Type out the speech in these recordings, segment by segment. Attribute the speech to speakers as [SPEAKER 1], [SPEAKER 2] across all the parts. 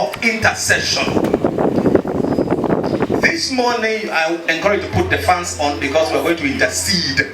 [SPEAKER 1] of intercession. This morning, I encourage you to put the fans on because we're going to intercede.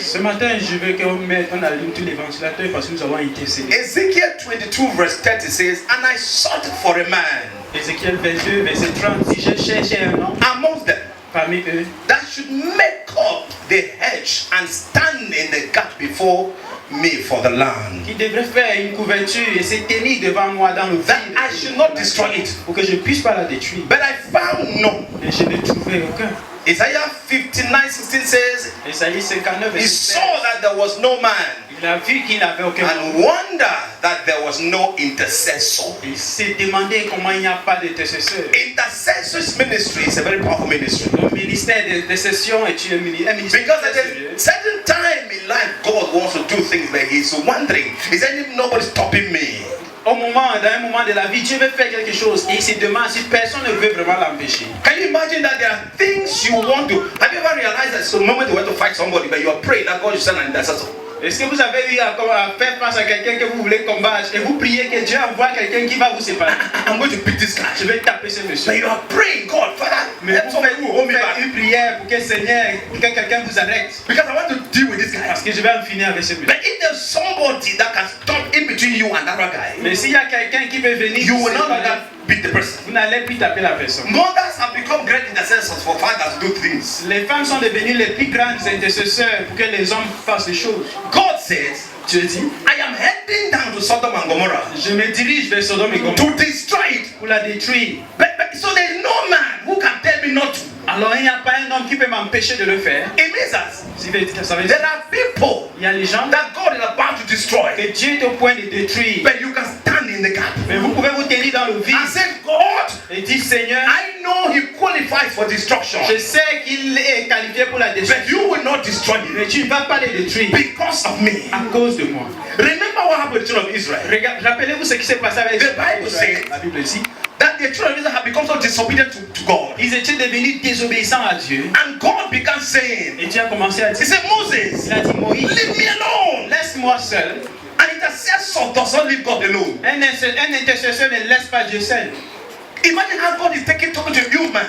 [SPEAKER 2] Ce matin, je veux qu'on allume tous les ventilateurs parce que nous allons intercéder.
[SPEAKER 1] Ezekiel 22 verse 30 says, "And I sought for a man
[SPEAKER 2] Ézéchiel 22, verset 30 dit, je cherchais un homme
[SPEAKER 1] amongst them
[SPEAKER 2] parmi eux
[SPEAKER 1] that should make up the hedge and stand in the gap before me for the land,
[SPEAKER 2] qui devrait faire une couverture et se tenir devant moi dans le
[SPEAKER 1] that
[SPEAKER 2] vide
[SPEAKER 1] I should not destroy it.
[SPEAKER 2] pour que je puisse pas la détruire.
[SPEAKER 1] But I found none."
[SPEAKER 2] Et je n'ai trouvé aucun.
[SPEAKER 1] Isaiah 59:16 says,
[SPEAKER 2] Isaïe 59,
[SPEAKER 1] he
[SPEAKER 2] verset
[SPEAKER 1] saw
[SPEAKER 2] 16.
[SPEAKER 1] that there was no man
[SPEAKER 2] Il a vu qu'il n'avait aucun homme.
[SPEAKER 1] and wonder that there was no intercessor.
[SPEAKER 2] Il s'est demandé comment il n'y a pas d'intercesseur.
[SPEAKER 1] Intercessor's ministry is a very powerful ministry.
[SPEAKER 2] Le ministère de session est un ministère
[SPEAKER 1] Because at
[SPEAKER 2] très
[SPEAKER 1] a
[SPEAKER 2] sérieux.
[SPEAKER 1] certain time in life, God wants to do things like he's wondering, is there nobody stopping me?
[SPEAKER 2] Dans un moment de la vie, Dieu veut faire quelque chose et il se demande si personne ne veut vraiment l'empêcher.
[SPEAKER 1] Can you imagine that there are things you want to? Have you ever realized that some moment you want to fight somebody, but you are praying that God should send an intercessor?
[SPEAKER 2] Est-ce que vous avez eu à faire face à quelqu'un que vous voulez combattre et vous priez que Dieu envoie quelqu'un qui va vous séparer?
[SPEAKER 1] I'm going to beat this guy.
[SPEAKER 2] Je vais taper ce monsieur.
[SPEAKER 1] But you are praying, God, Father,
[SPEAKER 2] Mais
[SPEAKER 1] help
[SPEAKER 2] vous
[SPEAKER 1] somebody who hold me
[SPEAKER 2] faites
[SPEAKER 1] back.
[SPEAKER 2] une prière pour que Seigneur, pour que quelqu'un vous arrête.
[SPEAKER 1] Because I want to deal with this guy.
[SPEAKER 2] Parce que je vais en finir avec ce monsieur.
[SPEAKER 1] But if there's somebody that can stop in between you and that other guy,
[SPEAKER 2] Mais s'il y a quelqu'un qui peut venir,
[SPEAKER 1] you
[SPEAKER 2] vous
[SPEAKER 1] will not
[SPEAKER 2] séparer,
[SPEAKER 1] let beat the person.
[SPEAKER 2] vous n'allez plus taper la personne.
[SPEAKER 1] Mothers have become great intercessors for fathers to do things.
[SPEAKER 2] Les femmes sont devenues les plus grandes intercesseurs pour que les hommes fassent les choses.
[SPEAKER 1] God says,
[SPEAKER 2] Dieu dit,
[SPEAKER 1] I am heading down to Sodom and Gomorrah
[SPEAKER 2] je me dirige vers Sodome et Gomorrhe
[SPEAKER 1] to destroy it.
[SPEAKER 2] pour la détruire.
[SPEAKER 1] But so there's no man who can tell me not to.
[SPEAKER 2] Alors il n'y a pas un homme qui peut m'empêcher de le faire.
[SPEAKER 1] It means that
[SPEAKER 2] Ça veut dire,
[SPEAKER 1] there are people
[SPEAKER 2] il y a les gens
[SPEAKER 1] that God is about to destroy,
[SPEAKER 2] que Dieu est au point de détruire.
[SPEAKER 1] but you can stand in the gap
[SPEAKER 2] Mais vous pouvez vous tenir dans le vide
[SPEAKER 1] and say, God,
[SPEAKER 2] et dire, Seigneur,
[SPEAKER 1] I know He qualifies for destruction,
[SPEAKER 2] je sais qu'il est qualifié pour la
[SPEAKER 1] but
[SPEAKER 2] destruction.
[SPEAKER 1] you will not destroy
[SPEAKER 2] Mais
[SPEAKER 1] it
[SPEAKER 2] tu ne vas pas les détruire
[SPEAKER 1] because of me.
[SPEAKER 2] à cause de moi.
[SPEAKER 1] Remember what happened to the children of Israel?
[SPEAKER 2] Rappelez-vous ce qui s'est passé avec
[SPEAKER 1] The Bible says
[SPEAKER 2] la Bible dit.
[SPEAKER 1] that the children of Israel have become so disobedient to God.
[SPEAKER 2] Ils étaient devenus désobéissants à Dieu.
[SPEAKER 1] And God began saying,
[SPEAKER 2] Et Dieu a commencé à
[SPEAKER 1] He
[SPEAKER 2] dire,
[SPEAKER 1] said, Moses,
[SPEAKER 2] il a dit, Moïse,
[SPEAKER 1] leave me alone.
[SPEAKER 2] laisse-moi seul.
[SPEAKER 1] An intercessor does not leave God alone.
[SPEAKER 2] Un intercesseur ne laisse pas Dieu seul.
[SPEAKER 1] Imagine how God is talking to a human.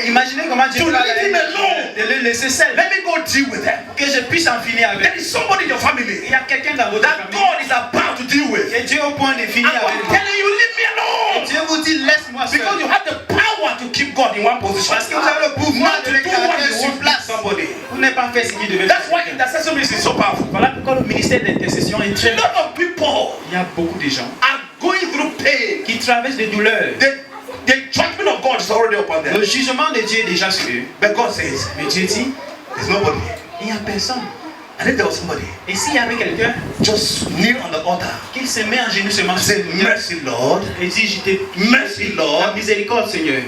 [SPEAKER 2] Imaginez comment Dieu
[SPEAKER 1] To
[SPEAKER 2] parle
[SPEAKER 1] leave him alone.
[SPEAKER 2] de le laisser seul.
[SPEAKER 1] Let me go deal with them.
[SPEAKER 2] Que je puisse en finir avec.
[SPEAKER 1] There is somebody in your
[SPEAKER 2] Il
[SPEAKER 1] family
[SPEAKER 2] y a quelqu'un dans votre
[SPEAKER 1] that
[SPEAKER 2] famille
[SPEAKER 1] God is about to deal with.
[SPEAKER 2] et Dieu est au point de finir
[SPEAKER 1] And
[SPEAKER 2] avec
[SPEAKER 1] I'm
[SPEAKER 2] lui.
[SPEAKER 1] telling you, leave me
[SPEAKER 2] Et
[SPEAKER 1] alone.
[SPEAKER 2] Dieu vous dit laisse-moi seul.
[SPEAKER 1] Because you have the power to keep God in one position.
[SPEAKER 2] Parce que vous avez le pouvoir
[SPEAKER 1] Not
[SPEAKER 2] de
[SPEAKER 1] to
[SPEAKER 2] le
[SPEAKER 1] do what
[SPEAKER 2] garder
[SPEAKER 1] you
[SPEAKER 2] sur
[SPEAKER 1] want
[SPEAKER 2] place.
[SPEAKER 1] somebody.
[SPEAKER 2] Vous n'avez pas fait ce qu'il devait
[SPEAKER 1] That's why
[SPEAKER 2] faire.
[SPEAKER 1] intercession ministry is so powerful.
[SPEAKER 2] Voilà pourquoi le ministère d'intercession est
[SPEAKER 1] A
[SPEAKER 2] très.
[SPEAKER 1] lot of people
[SPEAKER 2] Il y a beaucoup de gens
[SPEAKER 1] are going through pain.
[SPEAKER 2] qui traversent des douleurs.
[SPEAKER 1] The judgment of God is already upon them.
[SPEAKER 2] Le jugement de Dieu est déjà sur eux.
[SPEAKER 1] But God says,
[SPEAKER 2] Mais Dieu dit,
[SPEAKER 1] there's nobody.
[SPEAKER 2] il n'y a personne.
[SPEAKER 1] And if there was somebody,
[SPEAKER 2] Et s'il y avait quelqu'un,
[SPEAKER 1] just kneel on the altar.
[SPEAKER 2] qu'il se met en genoux seulement
[SPEAKER 1] And
[SPEAKER 2] sur
[SPEAKER 1] say,
[SPEAKER 2] le Seigneur
[SPEAKER 1] mercy, Lord.
[SPEAKER 2] et dit, je te
[SPEAKER 1] Mercy,
[SPEAKER 2] la
[SPEAKER 1] Lord.
[SPEAKER 2] miséricorde, Seigneur.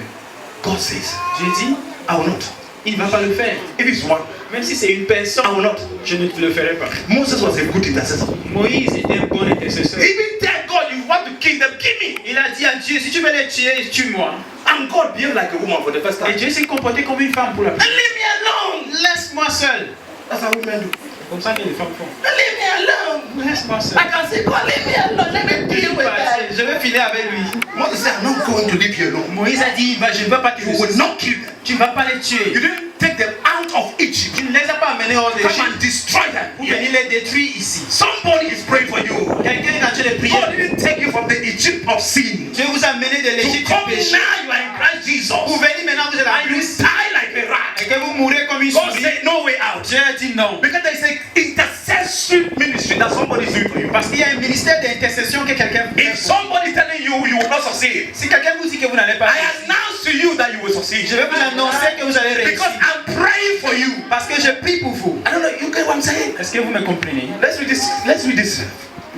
[SPEAKER 1] God says,
[SPEAKER 2] Dieu dit,
[SPEAKER 1] I will not.
[SPEAKER 2] il ne va pas le faire.
[SPEAKER 1] If it's one,
[SPEAKER 2] Même si c'est une personne,
[SPEAKER 1] I will not.
[SPEAKER 2] je ne le ferai pas.
[SPEAKER 1] Moses was a good intercessor.
[SPEAKER 2] Moïse était un bon intercesseur.
[SPEAKER 1] He even tell God, you want to kill them, kill me.
[SPEAKER 2] Il a dit à Dieu, si tu veux les tuer, tue-moi.
[SPEAKER 1] And God behaved like a woman for the first
[SPEAKER 2] Et
[SPEAKER 1] time.
[SPEAKER 2] Dieu s'est comporté comme une femme pour la
[SPEAKER 1] And
[SPEAKER 2] première
[SPEAKER 1] leave me alone.
[SPEAKER 2] fois. Laisse-moi seul.
[SPEAKER 1] That's how women do.
[SPEAKER 2] C'est comme ça que les femmes font.
[SPEAKER 1] Leave me alone.
[SPEAKER 2] Laisse-moi seul.
[SPEAKER 1] I can say, God, leave me alone. Let me deal with that.
[SPEAKER 2] Je vais finir avec lui.
[SPEAKER 1] Moses said, I'm not going to leave you alone.
[SPEAKER 2] Moïse a dit, je ne vais pas te
[SPEAKER 1] You will not kill them.
[SPEAKER 2] Tu ne vas pas les tuer.
[SPEAKER 1] You didn't take them out of Egypt.
[SPEAKER 2] Tu ne les as pas amenés hors
[SPEAKER 1] Come
[SPEAKER 2] d'Égypte
[SPEAKER 1] and destroy them.
[SPEAKER 2] pour venir les détruire ici.
[SPEAKER 1] Somebody is praying for you.
[SPEAKER 2] Quelqu'un est en train de prier.
[SPEAKER 1] God didn't take you from the Egypt of sin.
[SPEAKER 2] Dieu vous a amené de
[SPEAKER 1] To
[SPEAKER 2] l'Égypte
[SPEAKER 1] come
[SPEAKER 2] du péché.
[SPEAKER 1] now, you are in Christ Jesus.
[SPEAKER 2] Pour venir maintenant, vous êtes en
[SPEAKER 1] And you
[SPEAKER 2] Christ.
[SPEAKER 1] die like a rat.
[SPEAKER 2] Et que vous mourrez comme une
[SPEAKER 1] God
[SPEAKER 2] souris.
[SPEAKER 1] said, no way out.
[SPEAKER 2] Dieu a dit non.
[SPEAKER 1] Because there is an intercessory ministry that somebody is doing for you.
[SPEAKER 2] Parce qu'il y a un ministère d'intercession que quelqu'un fait.
[SPEAKER 1] If somebody telling you you will not succeed,
[SPEAKER 2] Si quelqu'un vous dit que vous n'allez pas
[SPEAKER 1] I
[SPEAKER 2] réussir,
[SPEAKER 1] announce to you that you will succeed.
[SPEAKER 2] je vais vous annoncer que vous allez
[SPEAKER 1] Because
[SPEAKER 2] réussir.
[SPEAKER 1] I'm praying for you.
[SPEAKER 2] Parce que je prie pour vous.
[SPEAKER 1] I don't know, you get what I'm saying?
[SPEAKER 2] Est-ce que vous me comprenez?
[SPEAKER 1] Let's read this. Let's read this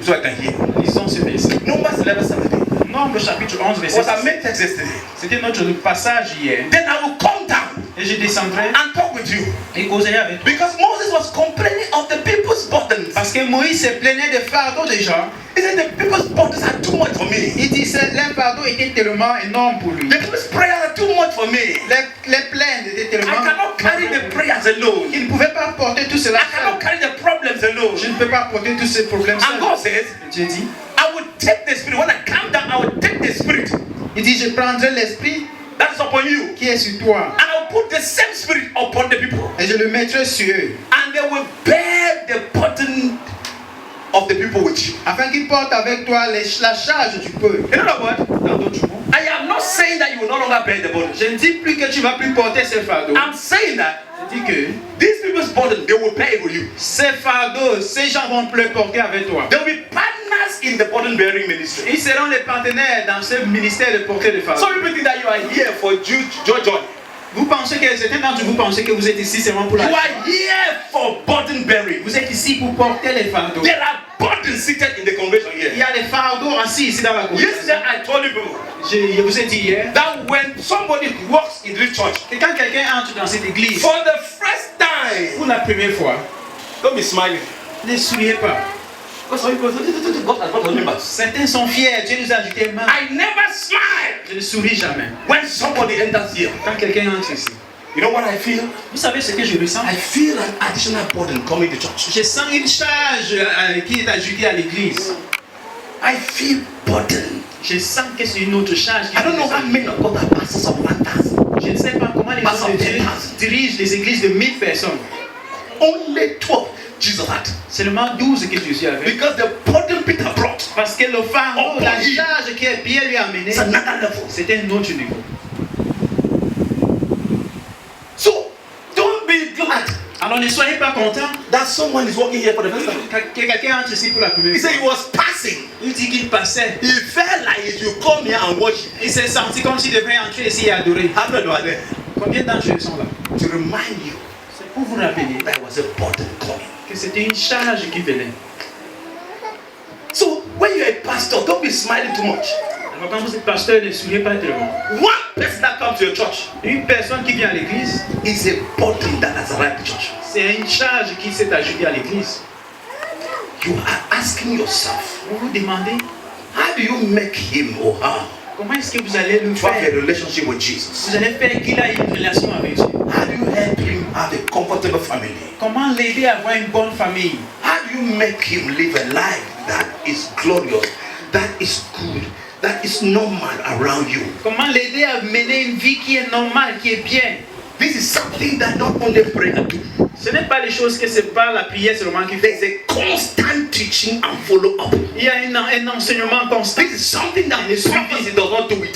[SPEAKER 1] so I can hear.
[SPEAKER 2] Lisons ce verset.
[SPEAKER 1] Numbers 11:17.
[SPEAKER 2] Nombre chapitre 11, verset
[SPEAKER 1] Was our
[SPEAKER 2] 6.
[SPEAKER 1] main text yesterday.
[SPEAKER 2] C'était notre passage hier.
[SPEAKER 1] Then I will come down
[SPEAKER 2] Et je descendrai
[SPEAKER 1] and talk with you.
[SPEAKER 2] et causerai avec vous.
[SPEAKER 1] Because Moses was complaining of the people's burdens.
[SPEAKER 2] Parce que Moïse se plaignait des fardeaux des gens.
[SPEAKER 1] He said the people's burdens are too much for me.
[SPEAKER 2] Il disait les fardeaux étaient tellement énormes pour lui.
[SPEAKER 1] The people's prayers are too much for me.
[SPEAKER 2] Les plaintes étaient
[SPEAKER 1] I
[SPEAKER 2] tellement.
[SPEAKER 1] cannot carry the prayers alone.
[SPEAKER 2] Il ne pouvait pas porter tout cela
[SPEAKER 1] I cannot
[SPEAKER 2] seul.
[SPEAKER 1] carry the problems alone.
[SPEAKER 2] Je ne peux pas porter tous ces problèmes
[SPEAKER 1] And
[SPEAKER 2] seul.
[SPEAKER 1] God says,
[SPEAKER 2] Dieu dit,
[SPEAKER 1] I will take the spirit. When I come down, I will take the spirit
[SPEAKER 2] Il dit, je prendrai l'esprit
[SPEAKER 1] that is upon you,
[SPEAKER 2] qui est sur toi
[SPEAKER 1] and I'll put the same spirit upon the people,
[SPEAKER 2] et je le mettrai sur eux,
[SPEAKER 1] and they will bear the burden of the people with you.
[SPEAKER 2] afin qu'ils portent avec toi la charge du peuple.
[SPEAKER 1] In other words,
[SPEAKER 2] Dans d'autres mots,
[SPEAKER 1] I am not saying that you will no longer bear the burden.
[SPEAKER 2] je ne dis plus que tu vas plus porter ces fardeaux.
[SPEAKER 1] I'm saying that
[SPEAKER 2] Je dis que
[SPEAKER 1] these people's burden, they will bear it with you.
[SPEAKER 2] ces fardeaux, ces gens vont le porter avec toi.
[SPEAKER 1] They will be partners in the burden bearing ministry.
[SPEAKER 2] Ils seront les partenaires dans ce ministère de porter de fardeaux.
[SPEAKER 1] Some people think that you are here for joy.
[SPEAKER 2] Vous pensez que certains d'entre vous pensez que vous êtes ici seulement pour la
[SPEAKER 1] You
[SPEAKER 2] joie.
[SPEAKER 1] are here for burden bearing.
[SPEAKER 2] Vous êtes ici pour porter les fardeaux.
[SPEAKER 1] There are burdens seated in the congregation
[SPEAKER 2] Il
[SPEAKER 1] here.
[SPEAKER 2] y a des fardeaux assis ici dans la
[SPEAKER 1] Yesterday
[SPEAKER 2] congrégation.
[SPEAKER 1] I told you people
[SPEAKER 2] Je vous ai dit hier
[SPEAKER 1] that when somebody walks in this church
[SPEAKER 2] que quand quelqu'un entre dans cette église
[SPEAKER 1] for the first time,
[SPEAKER 2] pour la première fois,
[SPEAKER 1] don't be smiling.
[SPEAKER 2] ne souriez pas.
[SPEAKER 1] Because some people say, God has brought us members.
[SPEAKER 2] Certains sont fiers, Dieu nous a ajouté main.
[SPEAKER 1] I never smile
[SPEAKER 2] Je ne souris jamais.
[SPEAKER 1] when somebody enters here.
[SPEAKER 2] Quand quelqu'un entre ici,
[SPEAKER 1] You know what I feel?
[SPEAKER 2] vous savez ce que je ressens?
[SPEAKER 1] I feel an additional burden coming to church.
[SPEAKER 2] Je sens une charge qui est ajoutée à l'église.
[SPEAKER 1] I feel burden.
[SPEAKER 2] Je sens que c'est une autre charge.
[SPEAKER 1] I don't know how many of God are pastors of 1,000.
[SPEAKER 2] Je ne sais pas comment les
[SPEAKER 1] Pastor
[SPEAKER 2] hommes de Dieu
[SPEAKER 1] 10,000.
[SPEAKER 2] dirigent les églises de 1000 personnes.
[SPEAKER 1] Only 12 Jesus had.
[SPEAKER 2] Seulement 12 que Jésus avait.
[SPEAKER 1] Because the burden Peter brought,
[SPEAKER 2] Parce que le fardeau,
[SPEAKER 1] Oh,
[SPEAKER 2] la
[SPEAKER 1] oui.
[SPEAKER 2] charge que Pierre lui a amenée,
[SPEAKER 1] it's another level.
[SPEAKER 2] c'était un autre niveau.
[SPEAKER 1] So don't be glad
[SPEAKER 2] Alors ne soyez pas contents
[SPEAKER 1] that someone is walking here for the first time.
[SPEAKER 2] que quelqu'un entre ici pour la première
[SPEAKER 1] He said he
[SPEAKER 2] fois.
[SPEAKER 1] was passing.
[SPEAKER 2] Il dit qu'il passait.
[SPEAKER 1] He felt like he should come here and worship.
[SPEAKER 2] Il s'est senti comme s'il devrait entrer ici et adorer.
[SPEAKER 1] How many are there?
[SPEAKER 2] Combien d'entre eux sont là?
[SPEAKER 1] To remind you
[SPEAKER 2] C'est pour vous rappeler
[SPEAKER 1] that was a burden coming.
[SPEAKER 2] que c'était une charge qui venait.
[SPEAKER 1] So when you're a pastor, don't be smiling too much.
[SPEAKER 2] Alors quand vous êtes pasteur, ne souriez pas tellement.
[SPEAKER 1] One person that comes to your church
[SPEAKER 2] Une personne qui vient à l'église,
[SPEAKER 1] is a burden that has arrived at church.
[SPEAKER 2] c'est une charge qui s'est ajoutée à l'église.
[SPEAKER 1] You are asking yourself,
[SPEAKER 2] Vous vous demandez,
[SPEAKER 1] how do you make him or her
[SPEAKER 2] comment est-ce que vous allez le
[SPEAKER 1] to have a
[SPEAKER 2] faire?
[SPEAKER 1] relationship with Jesus?
[SPEAKER 2] Vous allez faire qu'il ait une relation avec Dieu.
[SPEAKER 1] How do you help him have a comfortable family?
[SPEAKER 2] Comment l'aider à avoir une bonne famille?
[SPEAKER 1] How do you make him live a life that is glorious, that is good, that is normal around you?
[SPEAKER 2] Comment l'aider à mener une vie qui est normale, qui est bien?
[SPEAKER 1] This is something that not only prayer do.
[SPEAKER 2] Ce n'est pas les choses que c'est pas la prière seulement qui fait.
[SPEAKER 1] There's a constant teaching and follow up.
[SPEAKER 2] Il y a un enseignement constant.
[SPEAKER 1] This is something that the prophecy does not do it.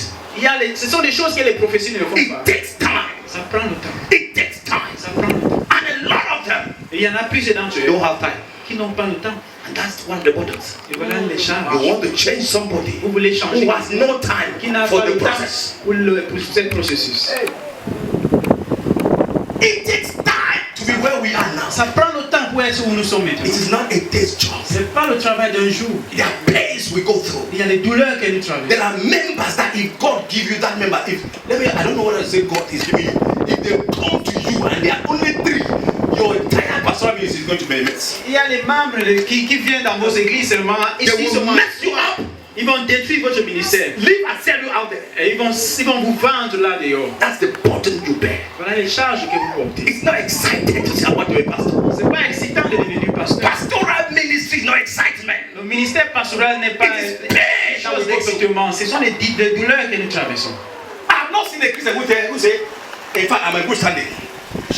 [SPEAKER 2] Ce sont des choses que les prophéties ne font
[SPEAKER 1] It
[SPEAKER 2] pas.
[SPEAKER 1] takes time.
[SPEAKER 2] Ça prend le temps.
[SPEAKER 1] It takes time.
[SPEAKER 2] Ça prend le temps.
[SPEAKER 1] And a lot of them
[SPEAKER 2] Et il y en a plusieurs d'entre eux
[SPEAKER 1] don't have time.
[SPEAKER 2] qui n'ont pas le temps.
[SPEAKER 1] And that's one of the burdens.
[SPEAKER 2] Et voilà les
[SPEAKER 1] You
[SPEAKER 2] charges.
[SPEAKER 1] want to change somebody
[SPEAKER 2] Vous voulez changer
[SPEAKER 1] who has no
[SPEAKER 2] qui
[SPEAKER 1] time
[SPEAKER 2] n'a
[SPEAKER 1] for
[SPEAKER 2] pas
[SPEAKER 1] the
[SPEAKER 2] le temps
[SPEAKER 1] process.
[SPEAKER 2] pour ce processus.
[SPEAKER 1] It takes time to be where we are now.
[SPEAKER 2] Ça prend le temps pour être où nous sommes
[SPEAKER 1] It
[SPEAKER 2] maintenant.
[SPEAKER 1] is not a day's job.
[SPEAKER 2] Ce n'est pas le travail d'un jour.
[SPEAKER 1] There are pains we go through.
[SPEAKER 2] Il y a des douleurs que nous traversons.
[SPEAKER 1] There are members that if God give you that member, I don't know what I say God is giving you. If they come to you and there are only 3, your entire pastoral ministry is going to be a mess.
[SPEAKER 2] Il y a les membres qui viennent dans vos églises seulement. Et
[SPEAKER 1] They
[SPEAKER 2] s'ils
[SPEAKER 1] will
[SPEAKER 2] sont
[SPEAKER 1] mess you up.
[SPEAKER 2] ils vont détruire votre ministère.
[SPEAKER 1] Leave and sell you out there.
[SPEAKER 2] Et ils vont vous vendre là dehors.
[SPEAKER 1] That's the burden you bear.
[SPEAKER 2] Voilà les charges que vous portez.
[SPEAKER 1] It's not exciting to say I want to be a pastor.
[SPEAKER 2] C'est pas excitant de devenir pasteur.
[SPEAKER 1] Pastoral ministry is not excitement.
[SPEAKER 2] Le ministère pastoral n'est pas
[SPEAKER 1] It is pain.
[SPEAKER 2] une chose d'excitement. Ce sont les douleurs que nous traversons.
[SPEAKER 1] I've not seen a Christian who say, in fact, I'm a good standing.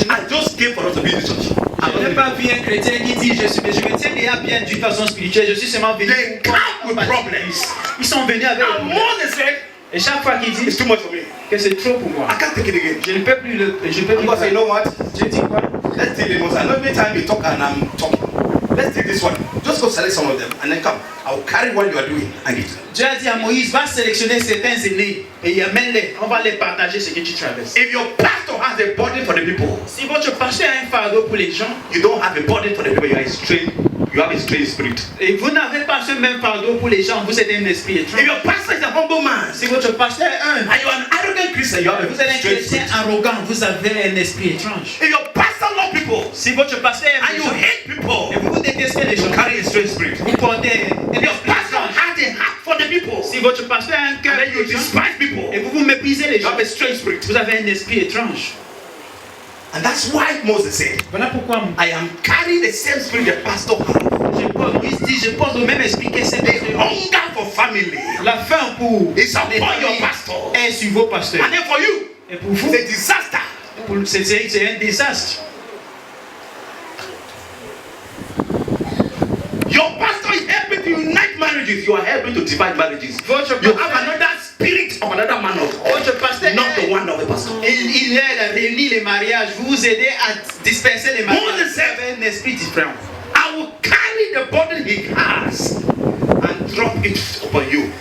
[SPEAKER 1] I just came for us to be in the church.
[SPEAKER 2] Je n'ai pas vu un chrétien qui dit je me tiens déjà bien d'une façon spirituelle. Je suis seulement venu.
[SPEAKER 1] They come with problems.
[SPEAKER 2] Ils sont venus avec.
[SPEAKER 1] And Moses said,
[SPEAKER 2] Et chaque fois qu'ils
[SPEAKER 1] it's
[SPEAKER 2] disent
[SPEAKER 1] too much for me.
[SPEAKER 2] que c'est trop pour moi,
[SPEAKER 1] I can't take it again.
[SPEAKER 2] je ne peux plus le. Je peux
[SPEAKER 1] I'm
[SPEAKER 2] plus.
[SPEAKER 1] going to say, you know what?
[SPEAKER 2] Je dis quoi?
[SPEAKER 1] Let's take the most. I know every time you talk and I'm talking. Let's take this one. Just go select some of them and then come. I will carry what you are doing and give it.
[SPEAKER 2] Dieu a dit à Moïse, va sélectionner certains aînés et amène-les. On va les partager ce que tu traverses.
[SPEAKER 1] If your pastor has a burden for the people,
[SPEAKER 2] Si votre pasteur a un fardeau pour les gens
[SPEAKER 1] you don't have a burden for the people. You are a strange. You have a strange spirit.
[SPEAKER 2] et vous n'avez pas ce même fardeau pour les gens, vous êtes un esprit
[SPEAKER 1] If
[SPEAKER 2] étrange.
[SPEAKER 1] your pastor is a humble man
[SPEAKER 2] Si votre pasteur est un,
[SPEAKER 1] and you are an arrogant Christian, you have
[SPEAKER 2] vous
[SPEAKER 1] a
[SPEAKER 2] êtes un
[SPEAKER 1] strange
[SPEAKER 2] chrétien
[SPEAKER 1] spirit.
[SPEAKER 2] arrogant, vous avez un esprit étrange.
[SPEAKER 1] If your pastor loves people
[SPEAKER 2] Si votre pasteur aime
[SPEAKER 1] and
[SPEAKER 2] les
[SPEAKER 1] you
[SPEAKER 2] gens
[SPEAKER 1] hate
[SPEAKER 2] et
[SPEAKER 1] people,
[SPEAKER 2] vous détestez les
[SPEAKER 1] you
[SPEAKER 2] gens,
[SPEAKER 1] carry a strange spirit.
[SPEAKER 2] vous portez un
[SPEAKER 1] If your
[SPEAKER 2] esprit
[SPEAKER 1] pastor
[SPEAKER 2] étrange.
[SPEAKER 1] has a heart for the people
[SPEAKER 2] Si votre pasteur a un cœur
[SPEAKER 1] and then
[SPEAKER 2] pour
[SPEAKER 1] you
[SPEAKER 2] les gens
[SPEAKER 1] despise people,
[SPEAKER 2] et vous méprisez les
[SPEAKER 1] you
[SPEAKER 2] gens,
[SPEAKER 1] have a strange spirit.
[SPEAKER 2] vous avez un esprit étrange.
[SPEAKER 1] And that's why Moses said,
[SPEAKER 2] Voilà pourquoi
[SPEAKER 1] I am carrying the same spirit the pastor has.
[SPEAKER 2] Moïse dit, je pose au même esprit que c'est
[SPEAKER 1] The hunger for family
[SPEAKER 2] la faim pour
[SPEAKER 1] is
[SPEAKER 2] les
[SPEAKER 1] upon your
[SPEAKER 2] familles
[SPEAKER 1] pastor.
[SPEAKER 2] est sur vos pasteurs.
[SPEAKER 1] And then for you,
[SPEAKER 2] Et pour vous,
[SPEAKER 1] it's a disaster.
[SPEAKER 2] c'est un désastre.
[SPEAKER 1] Your pastor is helping to unite marriages. You are helping to divide marriages.
[SPEAKER 2] Votre
[SPEAKER 1] You
[SPEAKER 2] pasteur,
[SPEAKER 1] have another spirit of another man of God,
[SPEAKER 2] votre pasteur
[SPEAKER 1] not the one of the pastor.
[SPEAKER 2] il aide à réunir les mariages. Vous vous aidez à disperser les mariages.
[SPEAKER 1] Moses said,
[SPEAKER 2] Vous avez un esprit différent.
[SPEAKER 1] I will carry the burden he has and drop it upon you.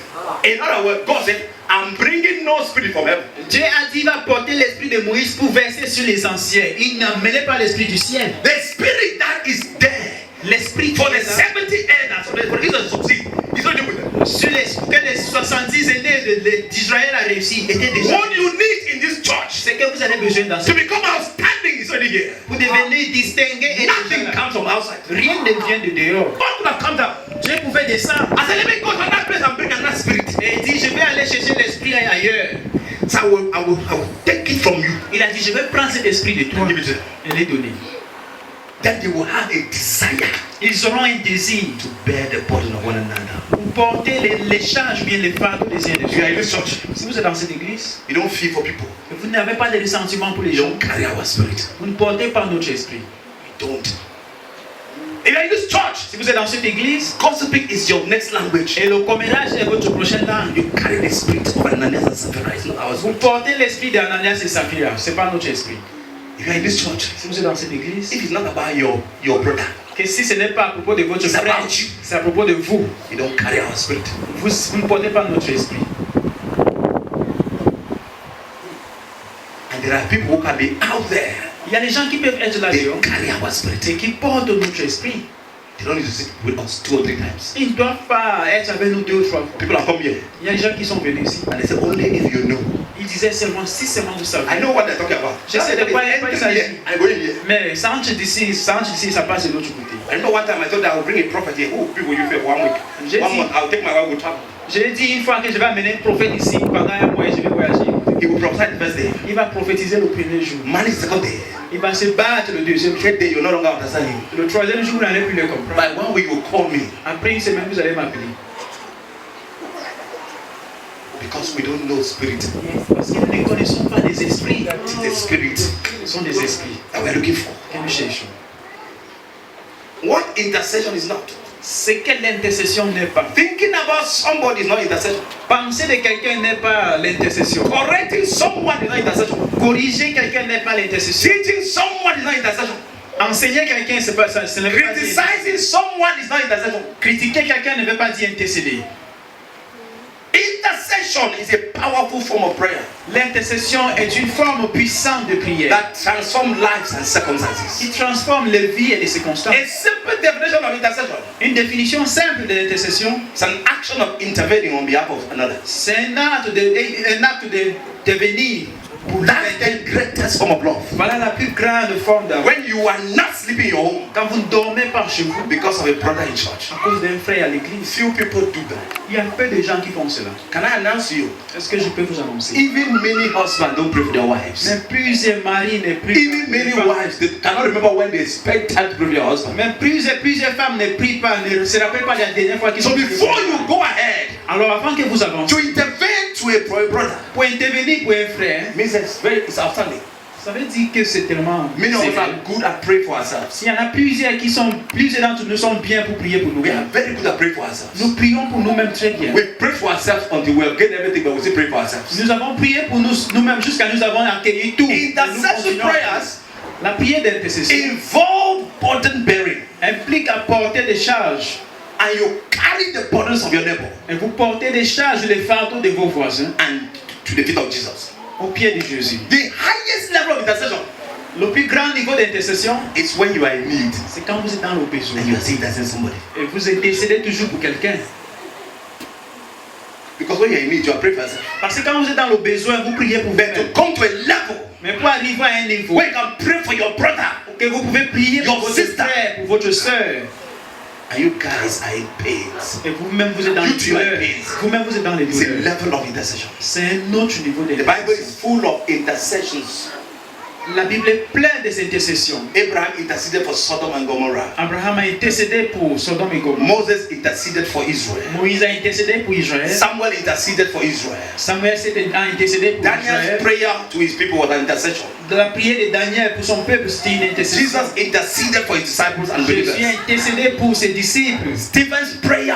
[SPEAKER 1] In other words, God said, I'm bringing no spirit from heaven.
[SPEAKER 2] Dieu a dit, il va porter l'esprit de Moïse pour verser sur les anciens. Il n'amenait pas l'esprit du ciel.
[SPEAKER 1] The spirit that is there
[SPEAKER 2] L'esprit
[SPEAKER 1] for
[SPEAKER 2] qui
[SPEAKER 1] the
[SPEAKER 2] est là,
[SPEAKER 1] 70 elders, for Jesus to succeed, is not with them.
[SPEAKER 2] sur que les 70 aînés d'Israël a réussi était déjà.
[SPEAKER 1] What you need in this church
[SPEAKER 2] C'est que vous avez besoin dans ce
[SPEAKER 1] to become outstanding is already here.
[SPEAKER 2] pour devenir distingué et
[SPEAKER 1] Nothing
[SPEAKER 2] déjà là.
[SPEAKER 1] comes from outside.
[SPEAKER 2] Rien ne vient de dehors.
[SPEAKER 1] God could have come down.
[SPEAKER 2] Dieu pouvait descendre
[SPEAKER 1] I said, let me go to another place and bring another spirit.
[SPEAKER 2] et il dit, je vais aller chercher l'esprit ailleurs.
[SPEAKER 1] So I will take it from you
[SPEAKER 2] Il a dit, je vais prendre cet esprit de toi
[SPEAKER 1] and give it to them.
[SPEAKER 2] et les donner.
[SPEAKER 1] Then they will have a desire
[SPEAKER 2] Ils auront un désir
[SPEAKER 1] to bear the burden of one another.
[SPEAKER 2] pour porter les charges, bien les fardeaux des uns des
[SPEAKER 1] If you are in
[SPEAKER 2] autres.
[SPEAKER 1] this church,
[SPEAKER 2] Si vous êtes dans cette église,
[SPEAKER 1] you don't feel for people.
[SPEAKER 2] vous n'avez pas de ressentiment pour les
[SPEAKER 1] You
[SPEAKER 2] gens.
[SPEAKER 1] don't carry our spirit.
[SPEAKER 2] Vous ne portez pas notre esprit.
[SPEAKER 1] You don't. If you are in this church,
[SPEAKER 2] Si vous êtes dans cette église
[SPEAKER 1] gossiping is your next language.
[SPEAKER 2] et le commérage est votre prochaine langue,
[SPEAKER 1] You carry the spirit of Ananias and Sapphira. It's not our
[SPEAKER 2] vous
[SPEAKER 1] spirit.
[SPEAKER 2] portez l'esprit d'Ananias et Saphira. Ce n'est pas notre esprit.
[SPEAKER 1] If you are in this church,
[SPEAKER 2] Si vous êtes dans cette église,
[SPEAKER 1] if it's not about your brother,
[SPEAKER 2] que si ce n'est pas à propos de votre
[SPEAKER 1] It's
[SPEAKER 2] frère,
[SPEAKER 1] about you.
[SPEAKER 2] c'est à propos de vous.
[SPEAKER 1] you don't carry our spirit.
[SPEAKER 2] Vous ne portez pas notre esprit.
[SPEAKER 1] And there are people who can be out there.
[SPEAKER 2] Il y a des gens qui peuvent être là
[SPEAKER 1] They
[SPEAKER 2] dehors
[SPEAKER 1] carry our spirit.
[SPEAKER 2] et qui portent notre esprit.
[SPEAKER 1] They don't need to sit with us 2 or 3 times.
[SPEAKER 2] Ils ne doivent pas être avec nous 2 ou 3 fois.
[SPEAKER 1] People have come here
[SPEAKER 2] Il y a des gens qui sont venus ici.
[SPEAKER 1] and they say, only if you know.
[SPEAKER 2] Ils disaient seulement, si seulement vous savez.
[SPEAKER 1] I know what they're talking about.
[SPEAKER 2] Je sais de quoi il
[SPEAKER 1] Enter
[SPEAKER 2] s'agit.
[SPEAKER 1] here and go in here.
[SPEAKER 2] Mais ça entre d'ici, ça passe de l'autre côté.
[SPEAKER 1] I remember one time I thought that I would bring a prophet here. Oh, people you feel 1 week.
[SPEAKER 2] J'ai
[SPEAKER 1] 1
[SPEAKER 2] dit-
[SPEAKER 1] month, I'll take my wife, we'll travel.
[SPEAKER 2] Je l'ai dit une fois que je vais amener un prophète ici, pendant un mois, je vais voyager.
[SPEAKER 1] He will prophesy the first day.
[SPEAKER 2] Il va prophétiser le premier jour.
[SPEAKER 1] Man is the second day.
[SPEAKER 2] Il va se battre le deuxième jour.
[SPEAKER 1] Third day, you no longer understand him.
[SPEAKER 2] Le troisième jour, vous n'allez plus le comprendre.
[SPEAKER 1] By 1 week, you will call me
[SPEAKER 2] Après une semaine, vous allez m'appeler.
[SPEAKER 1] because we don't know spirit.
[SPEAKER 2] Parce que nous ne connaissons pas les esprits.
[SPEAKER 1] It's the spirit
[SPEAKER 2] Ce sont des esprits
[SPEAKER 1] that we're looking for.
[SPEAKER 2] que nous cherchons.
[SPEAKER 1] What intercession is not?
[SPEAKER 2] Ce que l'intercession n'est pas.
[SPEAKER 1] Thinking about somebody is not intercession.
[SPEAKER 2] Penser de quelqu'un n'est pas l'intercession.
[SPEAKER 1] Correcting someone is not intercession.
[SPEAKER 2] Corriger quelqu'un n'est pas l'intercession.
[SPEAKER 1] Teaching someone is not intercession.
[SPEAKER 2] Enseigner quelqu'un, c'est pas ça. Ce ne veut pas dire.
[SPEAKER 1] Criticizing someone is not intercession.
[SPEAKER 2] Critiquer quelqu'un ne veut pas dire intercéder.
[SPEAKER 1] Intercession is a powerful form of prayer
[SPEAKER 2] L'intercession est une forme puissante de prière
[SPEAKER 1] that transforms lives and circumstances.
[SPEAKER 2] qui transforme les vies et les circonstances.
[SPEAKER 1] A simple definition of intercession
[SPEAKER 2] Une définition simple de l'intercession,
[SPEAKER 1] is an action of intervening on behalf of another.
[SPEAKER 2] c'est un acte de venir pour
[SPEAKER 1] That's
[SPEAKER 2] l'aider.
[SPEAKER 1] the greatest form of love.
[SPEAKER 2] Voilà la plus grande forme d'amour.
[SPEAKER 1] When you are not sleeping in your home
[SPEAKER 2] Quand vous ne dormez pas chez vous
[SPEAKER 1] because of a brother in church,
[SPEAKER 2] à cause d'un frère à l'église,
[SPEAKER 1] few people do that.
[SPEAKER 2] il y a peu de gens qui font cela.
[SPEAKER 1] Can I announce to you?
[SPEAKER 2] Est-ce que je peux vous annoncer?
[SPEAKER 1] Even many husbands don't pray for their wives.
[SPEAKER 2] Même plusieurs maris ne prient
[SPEAKER 1] Even many wives, they cannot remember when they spent time to pray for their husband.
[SPEAKER 2] Même plusieurs femmes ne prient pas, ne se rappellent pas de la dernière fois qu'ils
[SPEAKER 1] So
[SPEAKER 2] ont prié.
[SPEAKER 1] before you go ahead
[SPEAKER 2] Alors avant que vous avanciez,
[SPEAKER 1] to intervene to a brother,
[SPEAKER 2] pour intervenir pour un frère,
[SPEAKER 1] means it's outstanding.
[SPEAKER 2] ça veut dire que c'est tellement
[SPEAKER 1] Many of us
[SPEAKER 2] sérieux.
[SPEAKER 1] are good at praying for ourselves.
[SPEAKER 2] S'il y en a plusieurs d'entre nous sont bien pour prier pour nous.
[SPEAKER 1] We are very good at praying for ourselves.
[SPEAKER 2] Nous prions pour nous-mêmes très bien.
[SPEAKER 1] We pray for ourselves until we have gained everything, but we still pray for ourselves.
[SPEAKER 2] Nous avons prié pour nous-mêmes jusqu'à nous avons accueilli tout. Et nous
[SPEAKER 1] Intercession
[SPEAKER 2] continuons à prier.
[SPEAKER 1] prayers
[SPEAKER 2] La prière d'intercession
[SPEAKER 1] involve burden bearing,
[SPEAKER 2] implique à porter des charges.
[SPEAKER 1] and you carry the burdens of your neighbor
[SPEAKER 2] Et vous portez des charges, les fardeaux de vos voisins
[SPEAKER 1] and to the feet of Jesus.
[SPEAKER 2] au pied de Jésus.
[SPEAKER 1] The highest level of intercession
[SPEAKER 2] Le plus grand niveau d'intercession,
[SPEAKER 1] is when you are in need
[SPEAKER 2] c'est quand vous êtes dans le besoin.
[SPEAKER 1] and you are saying that somebody.
[SPEAKER 2] Et vous intercédez toujours pour quelqu'un.
[SPEAKER 1] Because when you are in need, you are praying for yourself.
[SPEAKER 2] Parce que quand vous êtes dans le besoin, vous priez pour
[SPEAKER 1] But
[SPEAKER 2] vous-même.
[SPEAKER 1] to come to a level
[SPEAKER 2] Mais pour arriver à un niveau,
[SPEAKER 1] where you can pray for your brother,
[SPEAKER 2] que vous pouvez prier pour
[SPEAKER 1] Your
[SPEAKER 2] votre
[SPEAKER 1] sister.
[SPEAKER 2] frère, pour votre soeur,
[SPEAKER 1] and you guys are in pain.
[SPEAKER 2] et vous-même vous êtes dans
[SPEAKER 1] You
[SPEAKER 2] les
[SPEAKER 1] too are
[SPEAKER 2] douleurs,
[SPEAKER 1] pain.
[SPEAKER 2] vous-même vous êtes dans les
[SPEAKER 1] It's a
[SPEAKER 2] douleurs.
[SPEAKER 1] level of intercession.
[SPEAKER 2] C'est un autre niveau
[SPEAKER 1] The Bible
[SPEAKER 2] d'intercession.
[SPEAKER 1] is full of intercessions.
[SPEAKER 2] La Bible est pleine des intercessions.
[SPEAKER 1] Abraham interceded for Sodom and Gomorrah.
[SPEAKER 2] Abraham a intercédé pour Sodome et Gomorrhe.
[SPEAKER 1] Moses interceded for Israel.
[SPEAKER 2] Moïse a intercédé pour Israël.
[SPEAKER 1] Samuel interceded for Israel.
[SPEAKER 2] Samuel a intercédé pour
[SPEAKER 1] Daniel's
[SPEAKER 2] Israël.
[SPEAKER 1] prayer to his people was an intercession.
[SPEAKER 2] De la prière de Daniel pour son peuple, c'était une intercession.
[SPEAKER 1] Jesus interceded for his disciples and
[SPEAKER 2] Jésus
[SPEAKER 1] believers.
[SPEAKER 2] a intercédé pour ses disciples.
[SPEAKER 1] Stephen's prayer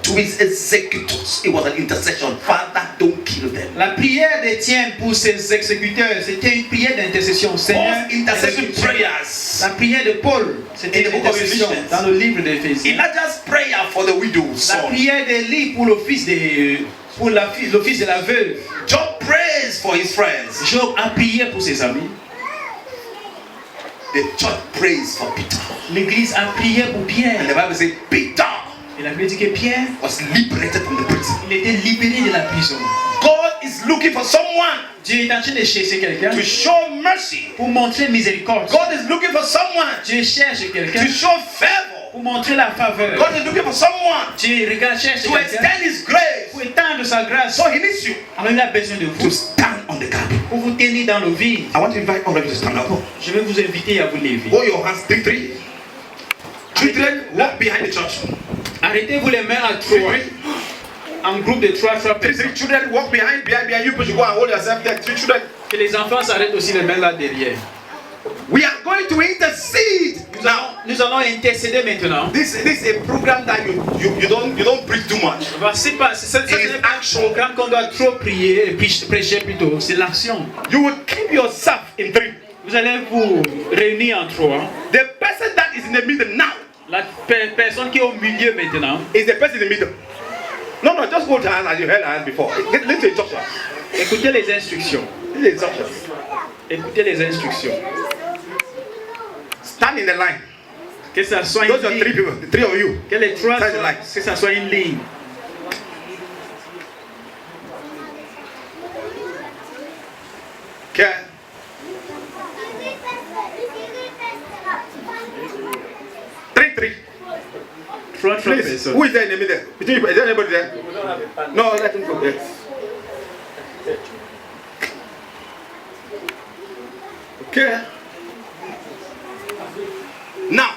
[SPEAKER 1] to his executors, it was an intercession. Father, don't kill them.
[SPEAKER 2] La prière d'Étienne pour ses exécuteurs, c'était une prière d'intercession. Seigneur,
[SPEAKER 1] Paul's intercession
[SPEAKER 2] exécute.
[SPEAKER 1] prayers.
[SPEAKER 2] La prière de Paul, c'était
[SPEAKER 1] In the
[SPEAKER 2] une
[SPEAKER 1] book of
[SPEAKER 2] intercession
[SPEAKER 1] Ephesians.
[SPEAKER 2] dans le livre d'Éphésiens.
[SPEAKER 1] Elijah's prayer for the widows.
[SPEAKER 2] La prière d'Élie pour l'office de la veuve.
[SPEAKER 1] Job prays for his friends.
[SPEAKER 2] Job a prié pour ses amis.
[SPEAKER 1] The church prays for Peter.
[SPEAKER 2] L'Église a prié pour Pierre.
[SPEAKER 1] And the Bible says Peter
[SPEAKER 2] Et la Bible dit que Pierre,
[SPEAKER 1] was liberated from the prison.
[SPEAKER 2] il était libéré de la prison.
[SPEAKER 1] God is looking for someone
[SPEAKER 2] Dieu est en train de chercher quelqu'un
[SPEAKER 1] to show mercy.
[SPEAKER 2] pour montrer miséricorde.
[SPEAKER 1] God is looking for someone
[SPEAKER 2] Dieu cherche quelqu'un
[SPEAKER 1] to show favor.
[SPEAKER 2] pour montrer la faveur.
[SPEAKER 1] God is looking for someone
[SPEAKER 2] Dieu cherche
[SPEAKER 1] to
[SPEAKER 2] quelqu'un
[SPEAKER 1] extend his grace.
[SPEAKER 2] pour étendre sa grâce.
[SPEAKER 1] So he needs you
[SPEAKER 2] Alors il a besoin de
[SPEAKER 1] to
[SPEAKER 2] vous
[SPEAKER 1] stand on the gap.
[SPEAKER 2] pour vous tenir dans le vide.
[SPEAKER 1] I want to invite all of you to stand up.
[SPEAKER 2] Je vais vous inviter à vous lever.
[SPEAKER 1] Hold your hands, three. Children, walk behind the church.
[SPEAKER 2] Arrêtez-vous les mains à trois. En groupe de trois personnes.
[SPEAKER 1] Three children, walk behind you. Push, go and hold yourself there. Three children.
[SPEAKER 2] Que les enfants s'arrêtent aussi les mains là derrière.
[SPEAKER 1] We are going to intercede now.
[SPEAKER 2] Nous allons intercéder maintenant.
[SPEAKER 1] This is a program that you don't preach too much.
[SPEAKER 2] C'est pas un programme qu'on doit trop prier et prêcher plutôt. C'est l'action.
[SPEAKER 1] You will keep yourself in three.
[SPEAKER 2] Vous allez vous réunir en trois.
[SPEAKER 1] The person that is in the middle now
[SPEAKER 2] La personne qui est au milieu maintenant
[SPEAKER 1] is the person in the middle. No, just hold your hands as you held hands before. Listen to instructions.
[SPEAKER 2] écoutez les instructions.
[SPEAKER 1] This is instructions.
[SPEAKER 2] Écoutez les instructions.
[SPEAKER 1] Stand in the line.
[SPEAKER 2] Que ça soit
[SPEAKER 1] Those are
[SPEAKER 2] une
[SPEAKER 1] three
[SPEAKER 2] ligne.
[SPEAKER 1] people, the three of you.
[SPEAKER 2] Que les trois
[SPEAKER 1] Stand in the
[SPEAKER 2] soient,
[SPEAKER 1] line.
[SPEAKER 2] que ça soit une ligne.
[SPEAKER 1] Okay. Three.
[SPEAKER 2] Trois
[SPEAKER 1] Please.
[SPEAKER 2] personnes.
[SPEAKER 1] Who is there in the middle? Between you, is there anybody there? No, let him go. Yes. Okay. Now,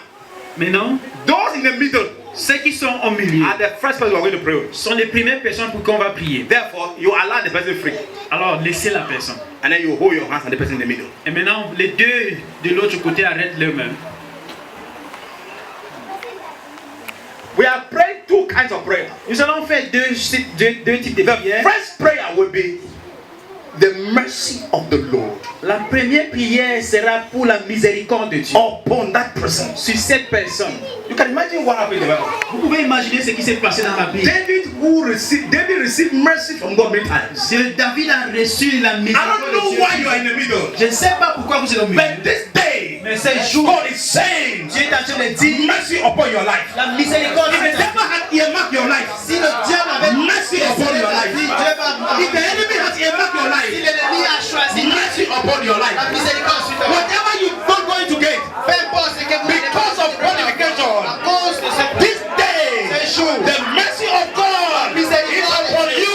[SPEAKER 2] Maintenant,
[SPEAKER 1] those in the middle
[SPEAKER 2] ceux qui sont au milieu
[SPEAKER 1] are the first person we are going to pray with.
[SPEAKER 2] sont les premières personnes pour qu'on va prier.
[SPEAKER 1] Therefore, you allow the person free.
[SPEAKER 2] Alors, laissez la personne.
[SPEAKER 1] And then you hold your hands on the person in the middle.
[SPEAKER 2] Et maintenant, les deux de l'autre côté arrêtent leurs mains.
[SPEAKER 1] We are praying two kinds of prayer.
[SPEAKER 2] Nous allons faire deux types de
[SPEAKER 1] The
[SPEAKER 2] prières.
[SPEAKER 1] first prayer will be the mercy of the Lord
[SPEAKER 2] La première prière sera pour la miséricorde de Dieu
[SPEAKER 1] upon that person.
[SPEAKER 2] sur cette personne.
[SPEAKER 1] You can imagine what happened in the Bible.
[SPEAKER 2] Vous pouvez imaginer ce qui s'est passé dans la Bible.
[SPEAKER 1] David received mercy from God many times.
[SPEAKER 2] David a reçu la
[SPEAKER 1] I
[SPEAKER 2] miséricorde
[SPEAKER 1] don't
[SPEAKER 2] de
[SPEAKER 1] know
[SPEAKER 2] Dieu.
[SPEAKER 1] why you are in the middle.
[SPEAKER 2] Je ne sais pas pourquoi vous êtes au milieu.
[SPEAKER 1] But this day,
[SPEAKER 2] Mais ce jour,
[SPEAKER 1] God is saying,
[SPEAKER 2] Dieu est en train de dire
[SPEAKER 1] mercy upon your life.
[SPEAKER 2] la miséricorde.
[SPEAKER 1] If the devil had earmarked your life,
[SPEAKER 2] Si le diable avait
[SPEAKER 1] mercy upon your life.
[SPEAKER 2] Dieu va
[SPEAKER 1] If the enemy has earmarked your
[SPEAKER 2] si
[SPEAKER 1] life,
[SPEAKER 2] l'ennemi a choisi
[SPEAKER 1] mercy upon your
[SPEAKER 2] la
[SPEAKER 1] life.
[SPEAKER 2] miséricorde sur toi.
[SPEAKER 1] Whatever you're not going to get,
[SPEAKER 2] Peu importe ce que vous
[SPEAKER 1] because of qualification,
[SPEAKER 2] à cause de ce
[SPEAKER 1] this day,
[SPEAKER 2] ce jour,
[SPEAKER 1] the mercy of God is upon you.